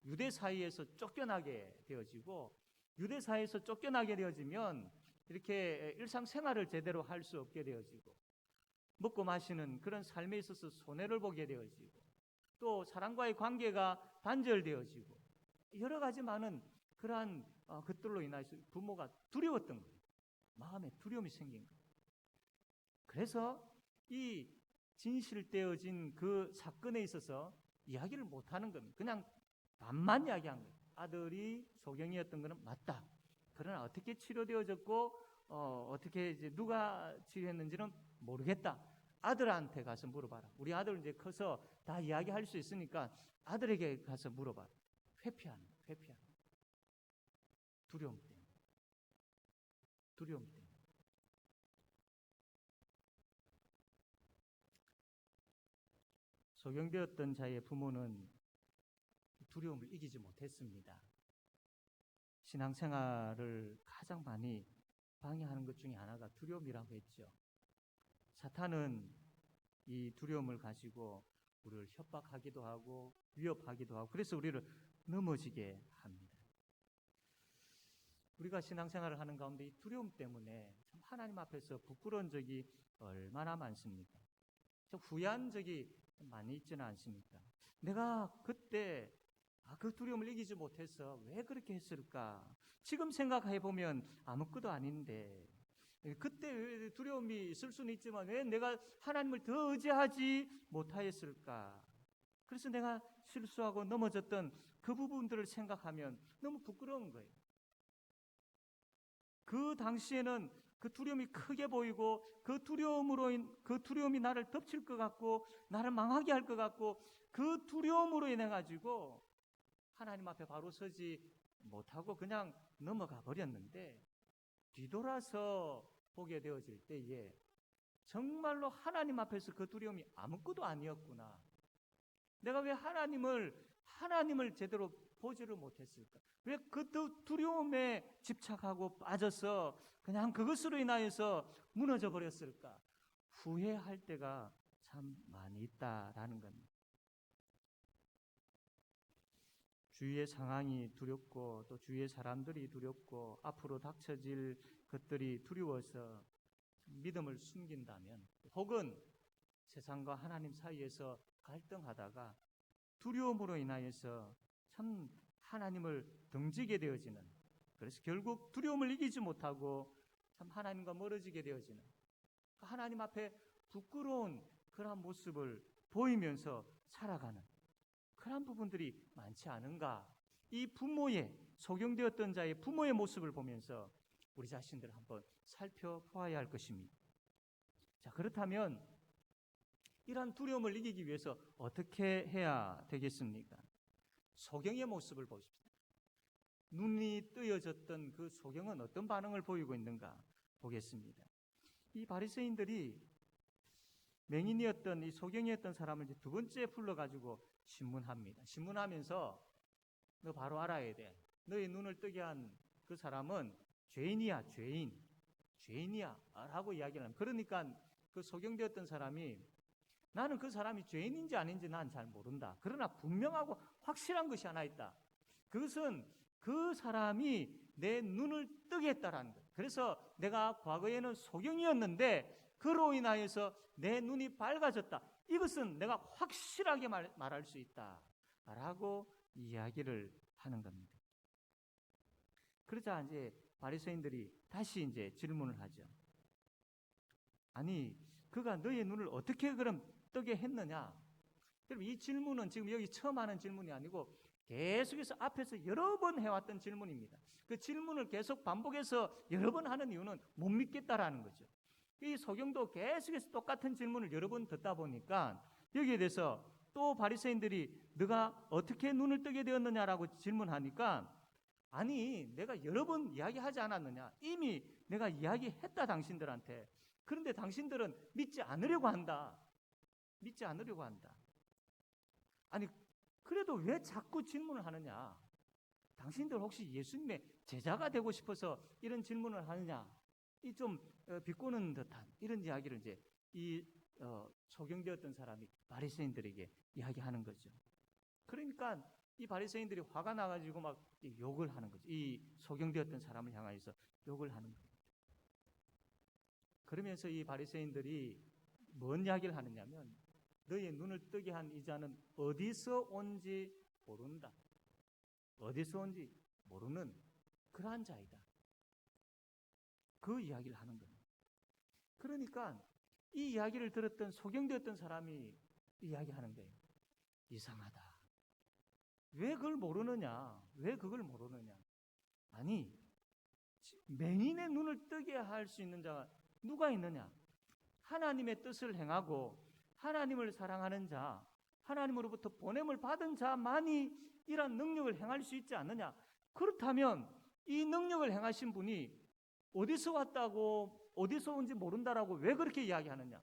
유대 사이에서 쫓겨나게 되어지고, 유대 사이에서 쫓겨나게 되어지면 이렇게 일상생활을 제대로 할 수 없게 되어지고, 먹고 마시는 그런 삶에 있어서 손해를 보게 되어지고, 또 사람과의 관계가 단절되어지고, 여러 가지 많은 그러한 것들로 인해서 부모가 두려웠던 거예요. 마음에 두려움이 생긴 거예요. 그래서 이 진실되어진 그 사건에 있어서 이야기를 못하는 겁니다. 그냥 반만 이야기한 거예요. 아들이 소경이었던 것은 맞다. 그러나 어떻게 치료되어졌고 어떻게 이제 누가 치료했는지는 모르겠다. 아들한테 가서 물어봐라. 우리 아들 이제 커서 다 이야기할 수 있으니까 아들에게 가서 물어봐라. 회피하는. 두려움 때문에. 소경되었던 자의 부모는 두려움을 이기지 못했습니다. 신앙생활을 가장 많이 방해하는 것 중에 하나가 두려움이라고 했죠. 사탄은 이 두려움을 가지고 우리를 협박하기도 하고 위협하기도 하고, 그래서 우리를 넘어지게 합니다. 우리가 신앙생활을 하는 가운데 이 두려움 때문에 참 하나님 앞에서 부끄러운 적이 얼마나 많습니까? 참 후회한 적이 많이 있지는 않습니까? 내가 그때 그 두려움을 이기지 못해서 왜 그렇게 했을까? 지금 생각해 보면 아무것도 아닌데, 그때 두려움이 있을 수는 있지만 왜 내가 하나님을 더 의지하지 못하였을까? 그래서 내가 실수하고 넘어졌던 그 부분들을 생각하면 너무 부끄러운 거예요. 그 당시에는 그 두려움이 크게 보이고, 그 두려움이 나를 덮칠 것 같고 나를 망하게 할 것 같고, 그 두려움으로 인해 가지고 하나님 앞에 바로 서지 못하고 그냥 넘어가 버렸는데, 뒤돌아서 보게 되어질 때에 정말로 하나님 앞에서 그 두려움이 아무것도 아니었구나. 내가 왜 하나님을 제대로 보지를 못했을까? 왜 그 두려움에 집착하고 빠져서 그냥 그것으로 인하여서 무너져 버렸을까? 후회할 때가 참 많이 있다라는 겁니다. 주위의 상황이 두렵고 또 주위의 사람들이 두렵고 앞으로 닥쳐질 것들이 두려워서 믿음을 숨긴다면, 혹은 세상과 하나님 사이에서 갈등하다가 두려움으로 인하여서 참 하나님을 등지게 되어지는, 그래서 결국 두려움을 이기지 못하고 참 하나님과 멀어지게 되어지는, 하나님 앞에 부끄러운 그런 모습을 보이면서 살아가는 그런 부분들이 많지 않은가. 이 부모의, 소경되었던 자의 부모의 모습을 보면서 우리 자신들을 한번 살펴보아야 할 것입니다. 자, 그렇다면 이러한 두려움을 이기기 위해서 어떻게 해야 되겠습니까? 소경의 모습을 보십시오. 눈이 뜨여졌던 그 소경은 어떤 반응을 보이고 있는가 보겠습니다. 이 바리새인들이 맹인이었던 이 소경이었던 사람을 이제 두 번째 불러가지고 신문합니다. 신문하면서 너 바로 알아야 돼. 너의 눈을 뜨게 한 그 사람은 죄인이야, 죄인이야 라고 이야기를 합니다. 그러니까 그 소경되었던 사람이 나는 그 사람이 죄인인지 아닌지 난 잘 모른다. 그러나 분명하고 확실한 것이 하나 있다. 그것은 그 사람이 내 눈을 뜨게 했다라는 것. 그래서 내가 과거에는 소경이었는데 그로 인하여서 내 눈이 밝아졌다. 이것은 내가 확실하게 말할 수 있다 라고 이야기를 하는 겁니다. 그러자 이제 바리새인들이 다시 이제 질문을 하죠. 아니, 그가 너의 눈을 어떻게 그럼 뜨게 했느냐? 여러분, 이 질문은 지금 여기 처음 하는 질문이 아니고 계속해서 앞에서 여러 번 해왔던 질문입니다. 그 질문을 계속 반복해서 여러 번 하는 이유는 못 믿겠다라는 거죠. 이 소경도 계속해서 똑같은 질문을 여러 번 듣다 보니까 여기에 대해서 또 바리새인들이 너가 어떻게 눈을 뜨게 되었느냐라고 질문하니까 아니, 내가 여러 번 이야기하지 않았느냐? 이미 내가 이야기했다, 당신들한테. 그런데 당신들은 믿지 않으려고 한다. 믿지 않으려고 한다. 아니, 그래도 왜 자꾸 질문을 하느냐? 당신들 혹시 예수님의 제자가 되고 싶어서 이런 질문을 하느냐? 이 좀 비꼬는 듯한 이런 이야기를 이제 이 소경되었던 사람이 바리새인들에게 이야기하는 거죠. 그러니까 이 바리새인들이 화가 나가지고 막 욕을 하는 거죠. 이 소경되었던 사람을 향하여서 욕을 하는 거예요. 그러면서 이 바리새인들이 뭔 이야기를 하느냐면 너의 눈을 뜨게 한 이 자는 어디서 온지 모른다. 어디서 온지 모르는 그러한 자이다. 그 이야기를 하는 거예요. 그러니까 이 이야기를 들었던 소경되었던 사람이 이야기하는 거예요. 이상하다. 왜 그걸 모르느냐? 왜 그걸 모르느냐? 아니, 맹인의 눈을 뜨게 할 수 있는 자가 누가 있느냐? 하나님의 뜻을 행하고 하나님을 사랑하는 자, 하나님으로부터 보냄을 받은 자만이 이런 능력을 행할 수 있지 않느냐? 그렇다면 이 능력을 행하신 분이 어디서 왔다고, 어디서 온지 모른다라고 왜 그렇게 이야기하느냐?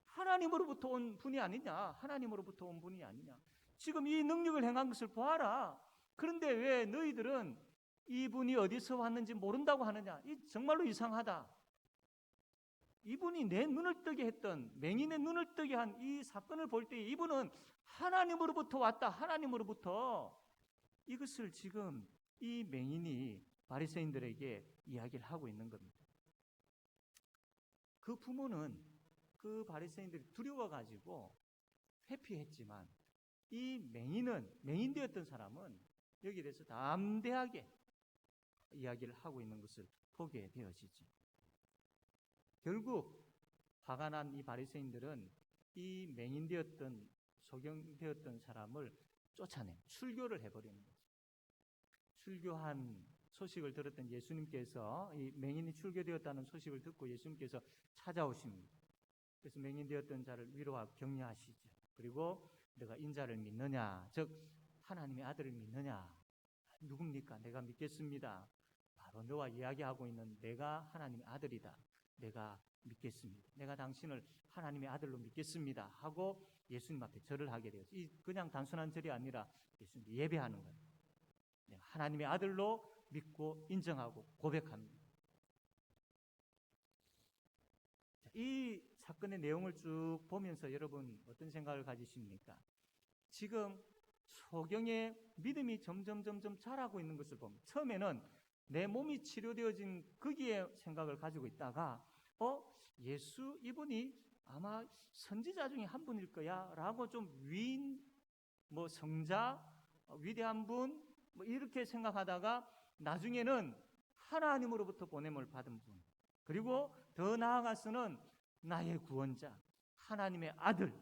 하나님으로부터 온 분이 아니냐? 하나님으로부터 온 분이 아니냐? 지금 이 능력을 행한 것을 보아라. 그런데 왜 너희들은 이분이 어디서 왔는지 모른다고 하느냐? 이 정말로 이상하다. 이분이 내 눈을 뜨게 했던, 맹인의 눈을 뜨게 한 이 사건을 볼 때 이분은 하나님으로부터 왔다. 하나님으로부터. 이것을 지금 이 맹인이 바리새인들에게 이야기를 하고 있는 겁니다. 그 부모는 그 바리새인들이 두려워가지고 회피했지만 이 맹인 되었던 사람은 여기에 대해서 담대하게 이야기를 하고 있는 것을 보게 되어지죠. 결국 화가 난 이 바리새인들은 이 맹인 되었던 소경되었던 사람을 쫓아내 출교를 해버리는 거죠. 출교한 소식을 들었던 예수님께서 이 맹인이 출교되었다는 소식을 듣고 예수님께서 찾아오십니다. 그래서 맹인 되었던 자를 위로하고 격려하시죠. 그리고 내가 인자를 믿느냐, 즉 하나님의 아들을 믿느냐? 누굽니까? 내가 믿겠습니다. 바로 너와 이야기하고 있는 내가 하나님의 아들이다. 내가 믿겠습니다. 내가 당신을 하나님의 아들로 믿겠습니다. 하고 예수님 앞에 절을 하게 되었어요. 이 그냥 단순한 절이 아니라 예수님 예배하는 거예요. 내가 하나님의 아들로 믿고 인정하고 고백합니다. 이 사건의 내용을 쭉 보면서 여러분 어떤 생각을 가지십니까? 지금 소경의 믿음이 점점 자라고 있는 것을 봅니다. 처음에는 내 몸이 치료되어진 거기에 생각을 가지고 있다가 예수 이분이 아마 선지자 중에 한 분일 거야 라고 좀 성자, 위대한 분 이렇게 생각하다가 나중에는 하나님으로부터 보냄을 받은 분, 그리고 더 나아가서는 나의 구원자, 하나님의 아들,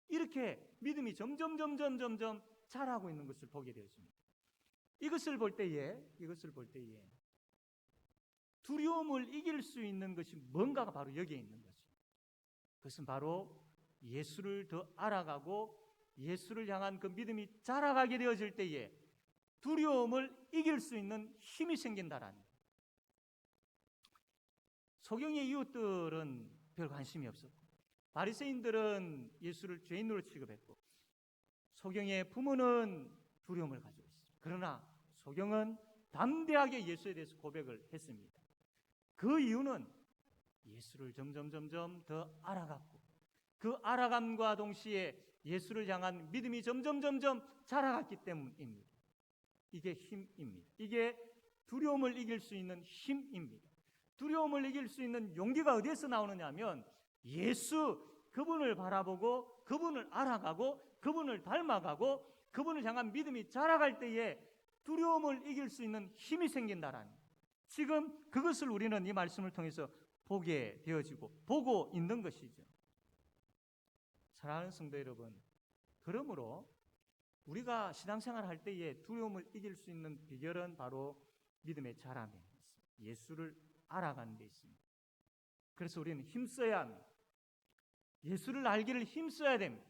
이렇게 믿음이 점점 자라고 있는 것을 보게 되었습니다. 이것을 볼 때에 두려움을 이길 수 있는 것이 뭔가가 바로 여기에 있는 거죠. 그것은 바로 예수를 더 알아가고 예수를 향한 그 믿음이 자라가게 되어질 때에 두려움을 이길 수 있는 힘이 생긴다라는 거예요. 소경의 이웃들은 별 관심이 없었고, 바리새인들은 예수를 죄인으로 취급했고, 소경의 부모는 두려움을 가지고 있어요. 그러나 소경은 담대하게 예수에 대해서 고백을 했습니다. 그 이유는 예수를 점점 더 알아갔고, 그 알아감과 동시에 예수를 향한 믿음이 점점 자라갔기 때문입니다. 이게 힘입니다. 이게 두려움을 이길 수 있는 힘입니다. 두려움을 이길 수 있는 용기가 어디에서 나오느냐 하면 예수 그분을 바라보고 그분을 알아가고 그분을 닮아가고 그분을 향한 믿음이 자라갈 때에 두려움을 이길 수 있는 힘이 생긴다라는, 지금 그것을 우리는 이 말씀을 통해서 보게 되어지고 보고 있는 것이죠. 사랑하는 성도 여러분, 그러므로 우리가 신앙생활 할 때에 두려움을 이길 수 있는 비결은 바로 믿음의 자람에 있습니다. 예수를 알아가는 데 있습니다. 그래서 우리는 힘써야 합니다. 예수를 알기를 힘써야 됩니다.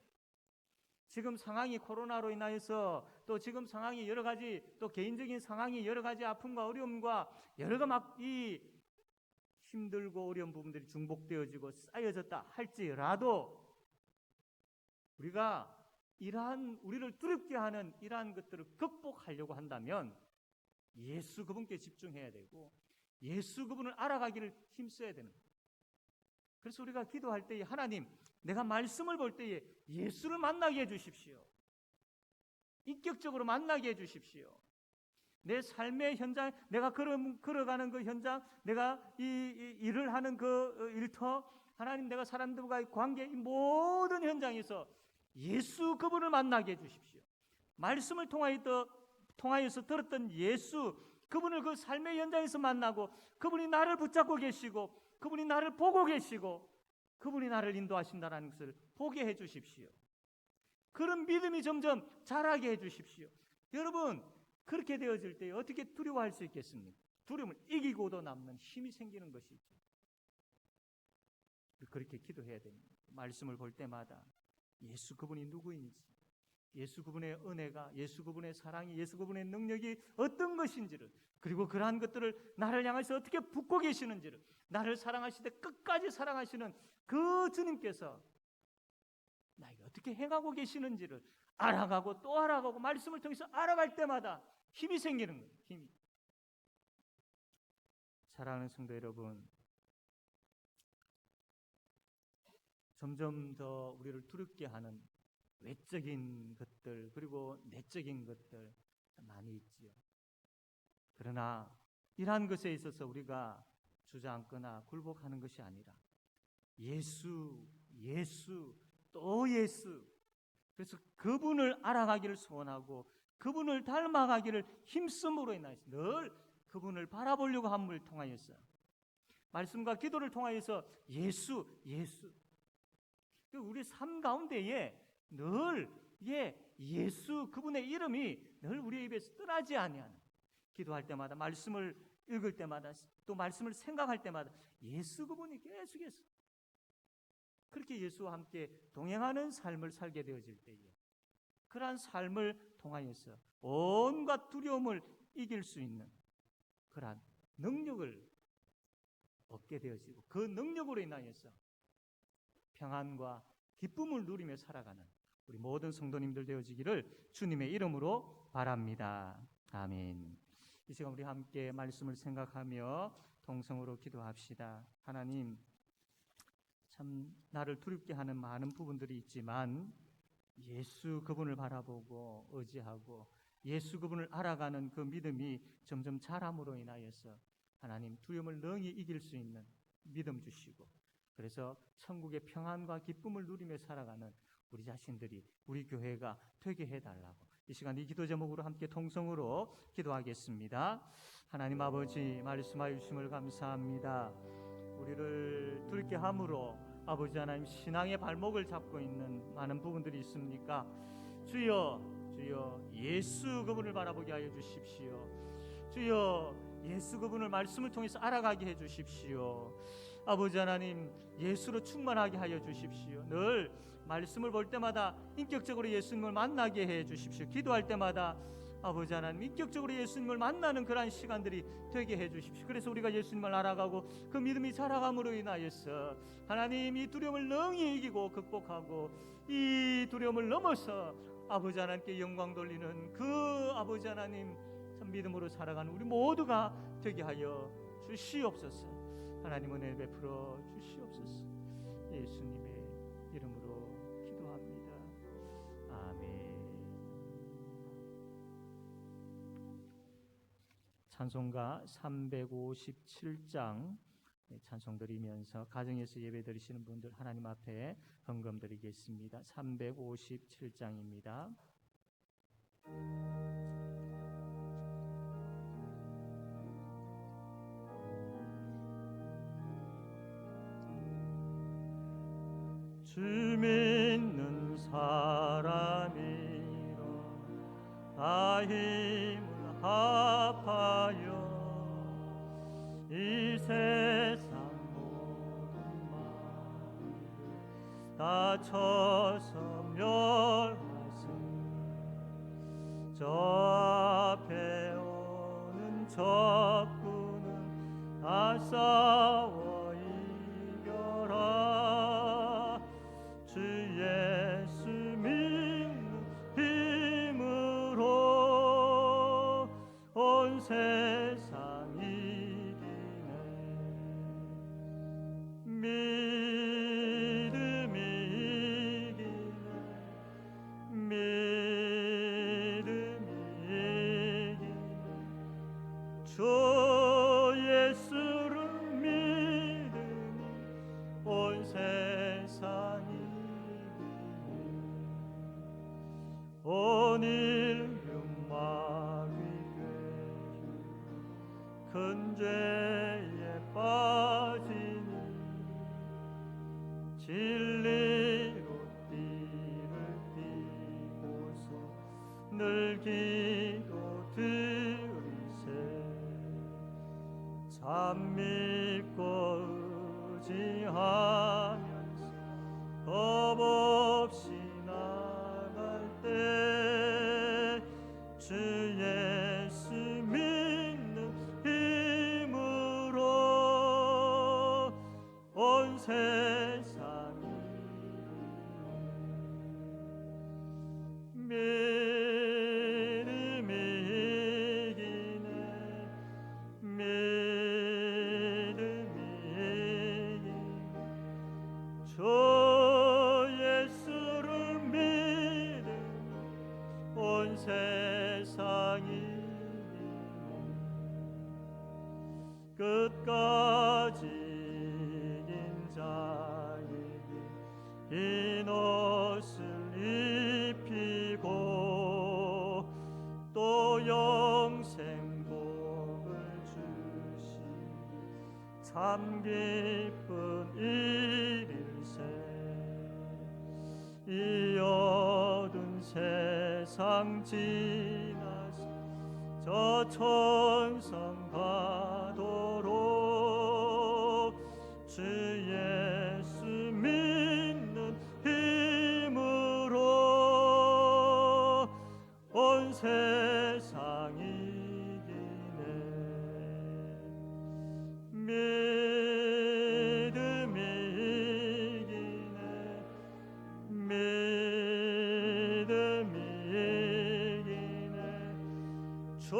지금 상황이 코로나로 인하여서 또 지금 상황이 여러 가지, 또 개인적인 상황이 여러 가지 아픔과 어려움과 여러 가지 힘들고 어려운 부분들이 중복되어지고 쌓여졌다 할지라도 우리가 우리를 두렵게 하는 이러한 것들을 극복하려고 한다면 예수 그분께 집중해야 되고 예수 그분을 알아가기를 힘써야 되는 거예요. 그래서 우리가 기도할 때에 하나님, 내가 말씀을 볼 때에 예수를 만나게 해주십시오. 인격적으로 만나게 해주십시오. 내 삶의 현장, 내가 걸어가는 그 현장, 내가 이 일을 하는 그 일터, 하나님, 내가 사람들과의 관계, 이 모든 현장에서 예수 그분을 만나게 해주십시오. 말씀을 통하여서 들었던 예수 그분을 그 삶의 현장에서 만나고 그분이 나를 붙잡고 계시고 그분이 나를 보고 계시고 그분이 나를 인도하신다는 것을 보게 해주십시오. 그런 믿음이 점점 자라게 해주십시오. 여러분, 그렇게 되어질 때 어떻게 두려워할 수 있겠습니까? 두려움을 이기고도 남는 힘이 생기는 것이죠. 그렇게 기도해야 됩니다. 말씀을 볼 때마다 예수 그분이 누구인지, 예수 그분의 은혜가, 예수 그분의 사랑이, 예수 그분의 능력이 어떤 것인지를, 그리고 그러한 것들을 나를 향해서 어떻게 붙고 계시는지를, 나를 사랑하시되 끝까지 사랑하시는 그 주님께서 나에게 어떻게 행하고 계시는지를 알아가고 또 알아가고 말씀을 통해서 알아갈 때마다 힘이 생기는 거예요. 힘이. 사랑하는 성도 여러분, 점점 더 우리를 두렵게 하는 외적인 것들 그리고 내적인 것들 많이 있지요. 그러나 이러한 것에 있어서 우리가 주저앉거나 굴복하는 것이 아니라 예수 또 예수, 그래서 그분을 알아가기를 소원하고 그분을 닮아가기를 힘쓰므로 인하여서 늘 그분을 바라보려고 함을 통하여서 말씀과 기도를 통하여서 예수 우리 삶 가운데에 늘 예수 그분의 이름이 늘 우리의 입에서 떠나지 아니하는, 기도할 때마다 말씀을 읽을 때마다 또 말씀을 생각할 때마다 예수 그분이 계속해서 그렇게 예수와 함께 동행하는 삶을 살게 되어질 때에 그러한 삶을 통하여서 온갖 두려움을 이길 수 있는 그러한 능력을 얻게 되어지고 그 능력으로 인하여서 평안과 기쁨을 누리며 살아가는 우리 모든 성도님들 되어지기를 주님의 이름으로 바랍니다. 아멘. 이 시간 우리 함께 말씀을 생각하며 동성으로 기도합시다. 하나님, 참 나를 두렵게 하는 많은 부분들이 있지만 예수 그분을 바라보고 의지하고 예수 그분을 알아가는 그 믿음이 점점 자람으로 인하여서 하나님 두려움을 능히 이길 수 있는 믿음 주시고, 그래서 천국의 평안과 기쁨을 누리며 살아가는 우리 자신들이, 우리 교회가 되게 해달라고 이 시간 이 기도 제목으로 함께 통성으로 기도하겠습니다. 하나님 아버지, 말씀하여 주심을 감사합니다. 우리를 둘게 함으로 아버지 하나님 신앙의 발목을 잡고 있는 많은 부분들이 있습니까? 주여 예수 그분을 바라보게 하여 주십시오. 주여 예수 그분을 말씀을 통해서 알아가게 해 주십시오. 아버지 하나님, 예수로 충만하게 하여 주십시오. 늘 말씀을 볼 때마다 인격적으로 예수님을 만나게 해 주십시오. 기도할 때마다 아버지 하나님, 인격적으로 예수님을 만나는 그러한 시간들이 되게 해 주십시오. 그래서 우리가 예수님을 알아가고 그 믿음이 자라감으로 인하여서 하나님 이 두려움을 능히 이기고 극복하고 이 두려움을 넘어서 아버지 하나님께 영광 돌리는 그 아버지 하나님 참 믿음으로 살아가는 우리 모두가 되게 하여 주시옵소서. 하나님 은혜 베풀어 주시옵소서. 예수님의 이름으로 기도합니다. 아멘. 찬송가 357장 찬송 드리면서 가정에서 예배 드리시는 분들 하나님 앞에 헌금 드리겠습니다. 357장입니다. 주 믿는 사람이여 다 힘을 합하여 이 세상 모든 말을 다 쳐서 멸하세. 저 앞에 오는 적군은 다 싸워 이겨라. 주 예수 믿는 힘으로 온 세상 이기네. 믿음이 이기네. 믿음이 이기네. 주 예수를 믿으니 온 세상이 온 인류 마귀 큰 죄에 빠지니 진리로 띠를 띠고서 늘 기도 드리세. 참 믿고 의지하면서 겁 없이 나갈 때 주 예수 믿는 힘으로 온 세상이 믿음이 이기네. 믿음이 이기네. 주 예수를 믿으니 온 세상이 끝까지 이긴 자에게 흰 옷을 입히고 또 영생 복을 주시. 참 기쁜 일일세. 이 어두운 세상 지나서 저 천성 가도록 주 예수 믿는 힘으로 온 세상 이기네. 믿음이 이기네. 믿음이 이기네. 주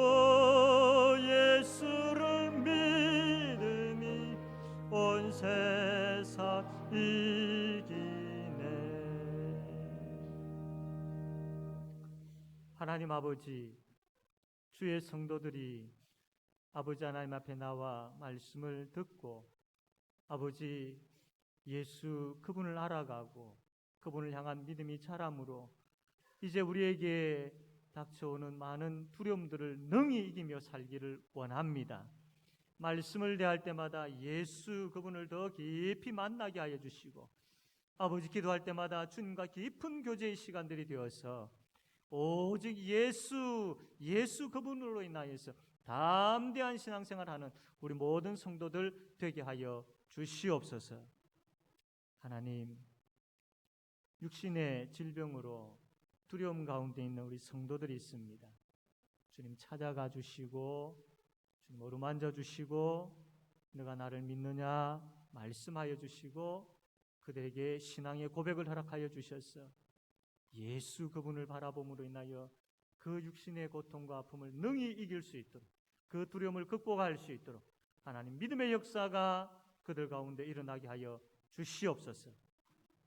예수를 믿으니 온 세상 이기네. 하나님 아버지, 주의 성도들이 아버지 하나님 앞에 나와 말씀을 듣고 아버지 예수 그분을 알아가고 그분을 향한 믿음이 자람으로 이제 우리에게 닥쳐오는 많은 두려움들을 능히 이기며 살기를 원합니다. 말씀을 대할 때마다 예수 그분을 더 깊이 만나게 하여 주시고 아버지 기도할 때마다 주님과 깊은 교제의 시간들이 되어서 오직 예수 그분으로 인하여서 담대한 신앙생활하는 우리 모든 성도들 되게 하여 주시옵소서. 하나님, 육신의 질병으로 두려움 가운데 있는 우리 성도들이 있습니다. 주님 찾아가 주시고 주님 어루만져 주시고 너가 나를 믿느냐 말씀하여 주시고 그들에게 신앙의 고백을 허락하여 주셔서 예수 그분을 바라봄으로 인하여 그 육신의 고통과 아픔을 능히 이길 수 있도록 그 두려움을 극복할 수 있도록 하나님 믿음의 역사가 그들 가운데 일어나게 하여 주시옵소서.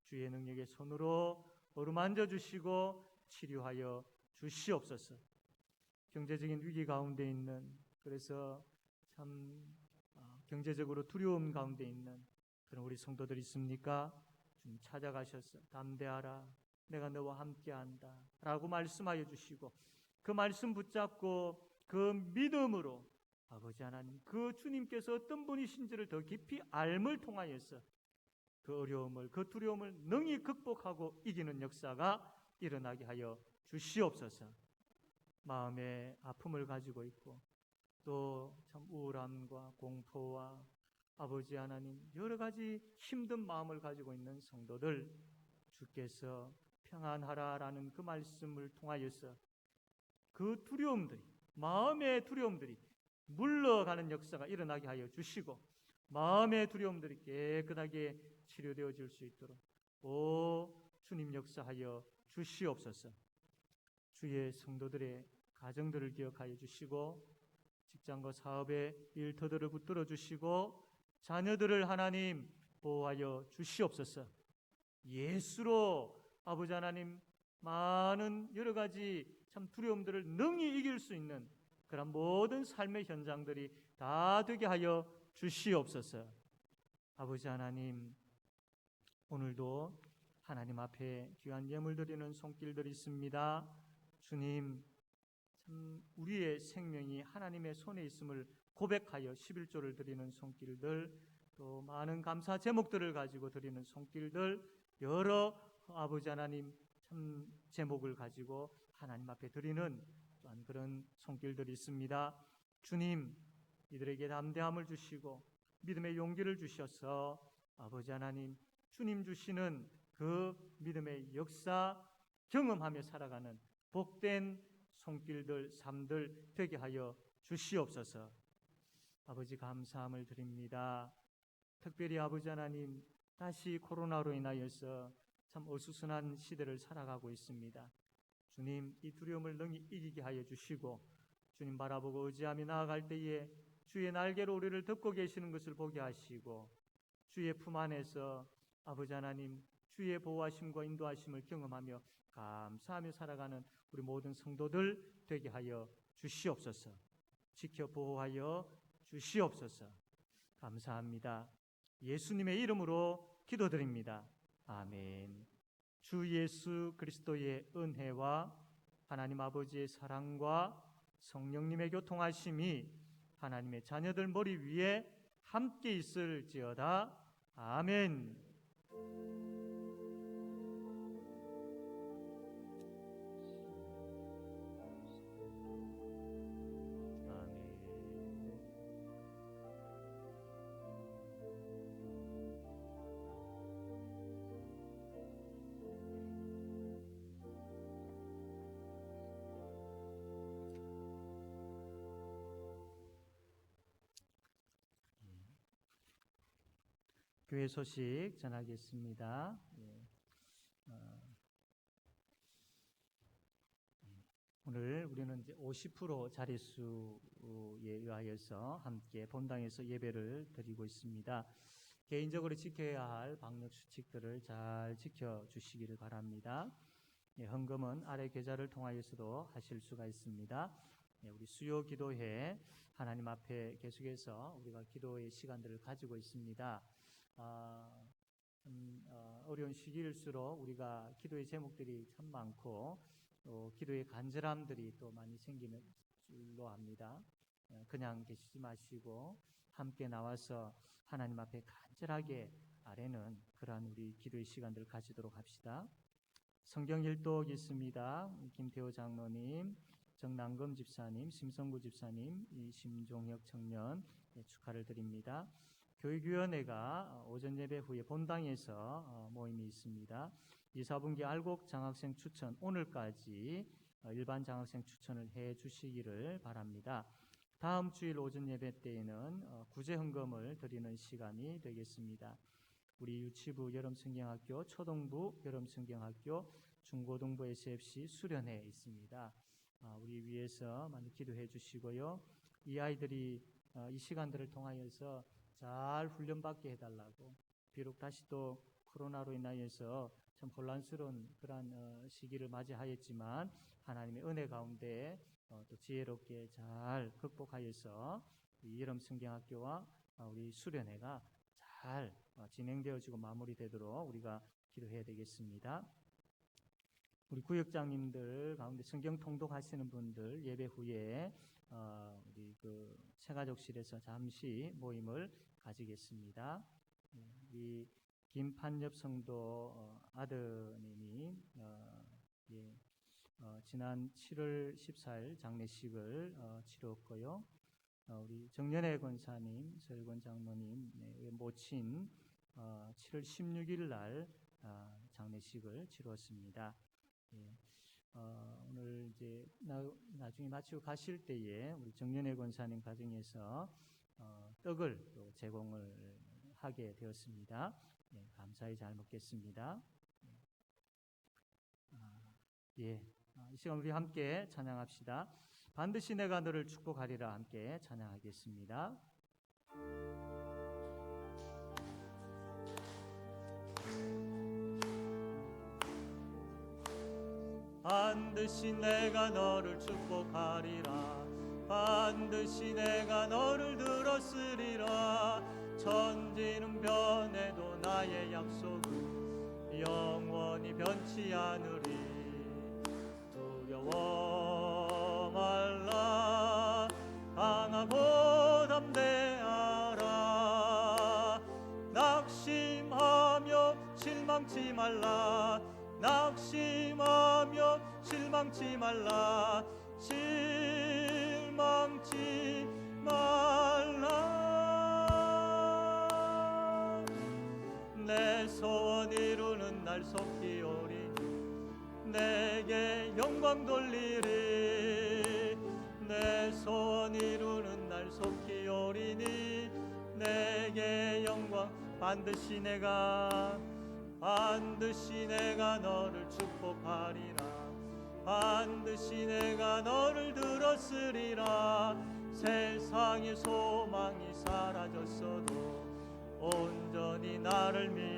주의 능력의 손으로 어루만져 주시고 치료하여 주시옵소서. 경제적인 위기 가운데 있는 그래서 참 경제적으로 두려움 가운데 있는 그런 우리 성도들 있습니까? 주님 찾아가셔서 담대하라 내가 너와 함께한다 라고 말씀하여 주시고 그 말씀 붙잡고 그 믿음으로 아버지 하나님 그 주님께서 어떤 분이신지를 더 깊이 알을 통하여서 그 어려움을 그 두려움을 능히 극복하고 이기는 역사가 일어나게 하여 주시옵소서. 마음의 아픔을 가지고 있고 또 참 우울함과 공포와 아버지 하나님 여러 가지 힘든 마음을 가지고 있는 성도들 주께서 평안하라라는 그 말씀을 통하여서 그 두려움들이 마음의 두려움들이 물러가는 역사가 일어나게 하여 주시고 마음의 두려움들이 깨끗하게 치료되어질 수 있도록 오 주님 역사하여 주시옵소서. 주의 성도들의 가정들을 기억하여 주시고 직장과 사업의 일터들을 붙들어 주시고 자녀들을 하나님 보호하여 주시옵소서. 예수로 아버지 하나님 많은 여러 가지 참 두려움들을 능히 이길 수 있는 그런 모든 삶의 현장들이 다 되게 하여 주시옵소서. 아버지 하나님 오늘도 하나님 앞에 귀한 예물 드리는 손길들이 있습니다. 주님 참 우리의 생명이 하나님의 손에 있음을 고백하여 11조를 드리는 손길들 또 많은 감사 제목들을 가지고 드리는 손길들 여러 아버지 하나님 참 제목을 가지고 하나님 앞에 드리는 또한 그런 손길들이 있습니다. 주님 이들에게 담대함을 주시고 믿음의 용기를 주셔서 아버지 하나님 주님 주시는 그 믿음의 역사 경험하며 살아가는 복된 손길들 삶들 되게 하여 주시옵소서. 아버지 감사함을 드립니다. 특별히 아버지 하나님 다시 코로나로 인하여서 참 어수선한 시대를 살아가고 있습니다. 주님 이 두려움을 능히 이기게 하여 주시고 주님 바라보고 의지하며 나아갈 때에 주의 날개로 우리를 덮고 계시는 것을 보게 하시고 주의 품 안에서 아버지 하나님 주의 보호하심과 인도하심을 경험하며 감사하며 살아가는 우리 모든 성도들 되게 하여 주시옵소서. 지켜 보호하여 주시옵소서. 감사합니다. 예수님의 이름으로 기도드립니다. 아멘. 주 예수 그리스도의 은혜와 하나님 아버지의 사랑과 성령님의 교통하심이 하나님의 자녀들 머리 위에 함께 있을지어다. 아멘. 교회 소식 전하겠습니다. 오늘 우리는 이제 50% 자릿수에 의하여서 함께 본당에서 예배를 드리고 있습니다. 개인적으로 지켜야 할 방역 수칙들을 잘 지켜주시기를 바랍니다. 헌금은 아래 계좌를 통하여서도 하실 수가 있습니다. 우리 수요 기도회 하나님 앞에 계속해서 우리가 기도의 시간들을 가지고 있습니다. 어려운 시기일수록 우리가 기도의 제목들이 참 많고 또 기도의 간절함들이 또 많이 생기는 줄로 압니다. 그냥 계시지 마시고 함께 나와서 하나님 앞에 간절하게 아뢰는 그러한 우리 기도의 시간들을 가지도록 합시다. 성경 일독 있습니다. 김태호 장로님, 정남금 집사님, 심성구 집사님, 심종혁 청년 축하를 드립니다. 교육위원회가 오전 예배 후에 본당에서 모임이 있습니다. 2, 4분기 알곡 장학생 추천 오늘까지 일반 장학생 추천을 해 주시기를 바랍니다. 다음 주일 오전 예배 때에는 구제 헌금을 드리는 시간이 되겠습니다. 우리 유치부 여름성경학교, 초등부 여름성경학교, 중고등부 SFC 수련회 있습니다. 우리 위해서 많이 기도해 주시고요. 이 아이들이 이 시간들을 통하여서 잘 훈련받게 해달라고, 비록 다시 또 코로나로 인하여서 참 혼란스러운 그러한 시기를 맞이하였지만 하나님의 은혜 가운데 또 지혜롭게 잘 극복하여서 이 여름성경학교와 우리 수련회가 잘 진행되어지고 마무리되도록 우리가 기도해야 되겠습니다. 우리 구역장님들 가운데 성경 통독하시는 분들 예배 후에 우리 그 새가족실에서 잠시 모임을 가지겠습니다. 우리 김판엽 성도 아드님이 지난 7월 14일 장례식을 치렀고요. 우리 정연애 권사님, 서일권 장로님 모친 7월 16일 날 장례식을 치렀습니다. 오늘 이제 나중에 마치고 가실 때에 우리 정연애 권사님 가정에서 떡을 또 제공을 하게 되었습니다. 감사히 잘 먹겠습니다. 이 시간 우리 함께 찬양합시다. 반드시 내가 너를 축복하리라 함께 찬양하겠습니다. 반드시 내가 너를 축복하리라. 반드시 내가 너를 들었으리라. 천지는 변해도 나의 약속은 영원히 변치 않으리. 두려워 말라. 강하고 담대하라. 낙심하며 실망치 말라. 낙심하며 실망치 말라. 실망치 말라. 내 소원 이루는 날 속히 오리니 내게 영광 돌리리. 내 소원 이루는 날 속히 오리니 내게 영광. 반드시 내가 너를 축복하리라. 반드시 내가 너를 들었으리라. 세상의 소망이 사라졌어도 온전히 나를 믿으라.